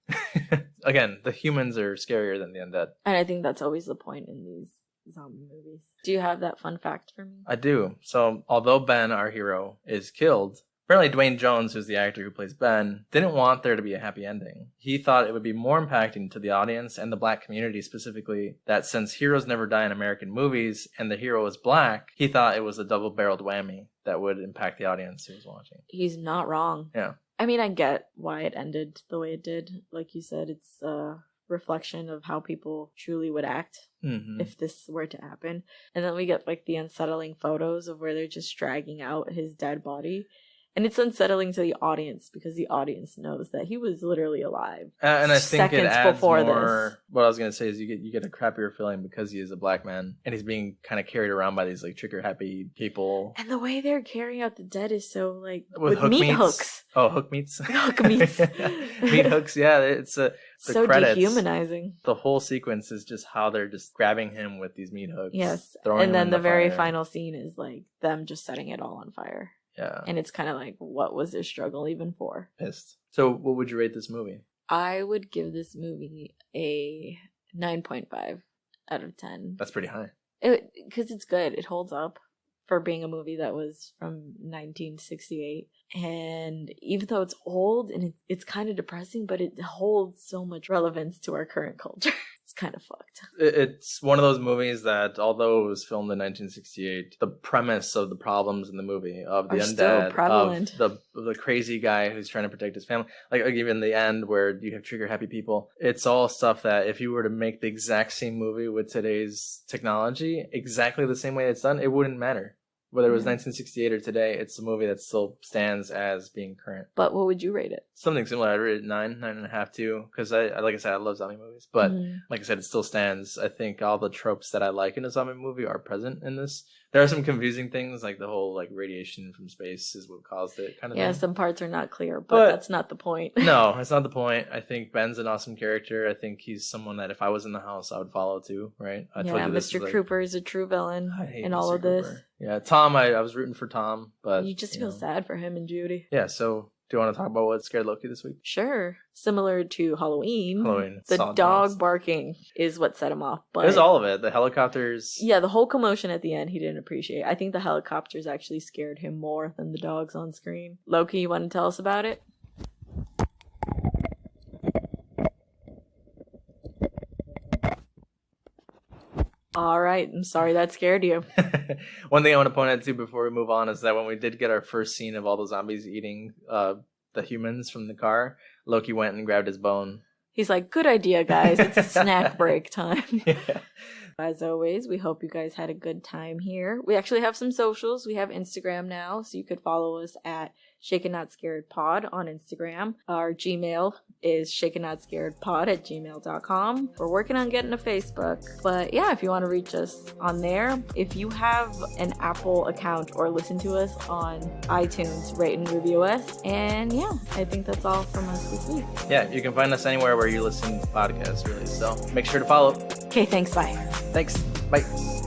Speaker 2: Again, the humans are scarier than the undead.
Speaker 1: And I think that's always the point in these zombie movies. Do you have that fun fact for me?
Speaker 2: I do. So, although Ben, our hero, is killed, apparently Dwayne Jones, who's the actor who plays Ben, didn't want there to be a happy ending. He thought it would be more impacting to the audience and the black community specifically that since heroes never die in American movies and the hero is black, he thought it was a double-barreled whammy that would impact the audience who was watching.
Speaker 1: He's not wrong.
Speaker 2: Yeah.
Speaker 1: I mean, I get why it ended the way it did. Like you said, it's a reflection of how people truly would act if this were to happen. And then we get like the unsettling photos of where they're just dragging out his dead body. And it's unsettling to the audience because the audience knows that he was literally alive.
Speaker 2: And I think it
Speaker 1: seconds
Speaker 2: adds
Speaker 1: before
Speaker 2: more.
Speaker 1: this.
Speaker 2: What I was gonna say is you get a crappier feeling because he is a black man and he's being kind of carried around by these like trigger happy people.
Speaker 1: And the way they're carrying out the dead is so like
Speaker 2: With hook
Speaker 1: meat
Speaker 2: meats.
Speaker 1: hooks.
Speaker 2: Oh, hook meats.
Speaker 1: Hook meats.
Speaker 2: Meat hooks. Yeah, it's the
Speaker 1: so
Speaker 2: credits.
Speaker 1: dehumanizing.
Speaker 2: The whole sequence is just how they're just grabbing him with these meat hooks.
Speaker 1: Yes.
Speaker 2: throwing
Speaker 1: And
Speaker 2: him
Speaker 1: then
Speaker 2: in
Speaker 1: the very
Speaker 2: fire.
Speaker 1: final scene is like them just setting it all on fire.
Speaker 2: Yeah.
Speaker 1: And it's kind of like, what was their struggle even for?
Speaker 2: Pissed. So, what would you rate this movie?
Speaker 1: I would give this movie a 9.5 out of 10.
Speaker 2: That's pretty high.
Speaker 1: Because it's good. It holds up for being a movie that was from 1968. And even though it's old and it's kind of depressing, but it holds so much relevance to our current culture. It's kind of fucked.
Speaker 2: It's one of those movies that, although it was filmed in 1968, the premise of the problems in the movie of the
Speaker 1: Are still
Speaker 2: undead,
Speaker 1: prevalent.
Speaker 2: of the crazy guy who's trying to protect his family, like even the end where you have trigger happy people, it's all stuff that if you were to make the exact same movie with today's technology, exactly the same way it's done, it wouldn't matter. Whether it was 1968 or today, it's a movie that still stands as being current.
Speaker 1: But what would you rate it?
Speaker 2: Something similar. I rated 9.5 too, because I like I said, I love zombie movies. But like I said, it still stands. I think all the tropes that I like in a zombie movie are present in this. There are some confusing things, like the whole like radiation from space is what caused it kind of thing.
Speaker 1: Some parts are not clear, but that's not the point.
Speaker 2: No, that's not the point. I think Ben's an awesome character. I think he's someone that if I was in the house, I would follow too, right? I told you this
Speaker 1: Mr. Cooper is a true villain in all of
Speaker 2: Cooper.
Speaker 1: this.
Speaker 2: Yeah, Tom, I was rooting for Tom, but...
Speaker 1: You just feel sad for him and Judy.
Speaker 2: Yeah, so do you want to talk about what scared Loki this week?
Speaker 1: Sure. Similar to Halloween, the dog
Speaker 2: dogs.
Speaker 1: barking is what set him off. But
Speaker 2: it was all of it. The helicopters.
Speaker 1: Yeah, the whole commotion at the end he didn't appreciate. I think the helicopters actually scared him more than the dogs on screen. Loki, you want to tell us about it? All right, I'm sorry that scared you.
Speaker 2: One thing I want to point out too before we move on is that when we did get our first scene of all the zombies eating the humans from the car, Loki went and grabbed his bone.
Speaker 1: He's like, good idea, guys. It's a snack break time. As always, we hope you guys had a good time here. We actually have some socials. We have Instagram now, so you could follow us at Shaken Not Scared Pod on Instagram. Our Gmail is shakennotscaredpod@gmail.com. We're working on getting a Facebook, but yeah, if you want to reach us on there, if you have an Apple account or listen to us on iTunes, rate and review us. And yeah, I think that's all from us this week.
Speaker 2: Yeah, you can find us anywhere where you listen to podcasts, really. So make sure to follow.
Speaker 1: Okay, thanks. Bye.
Speaker 2: Thanks. Bye.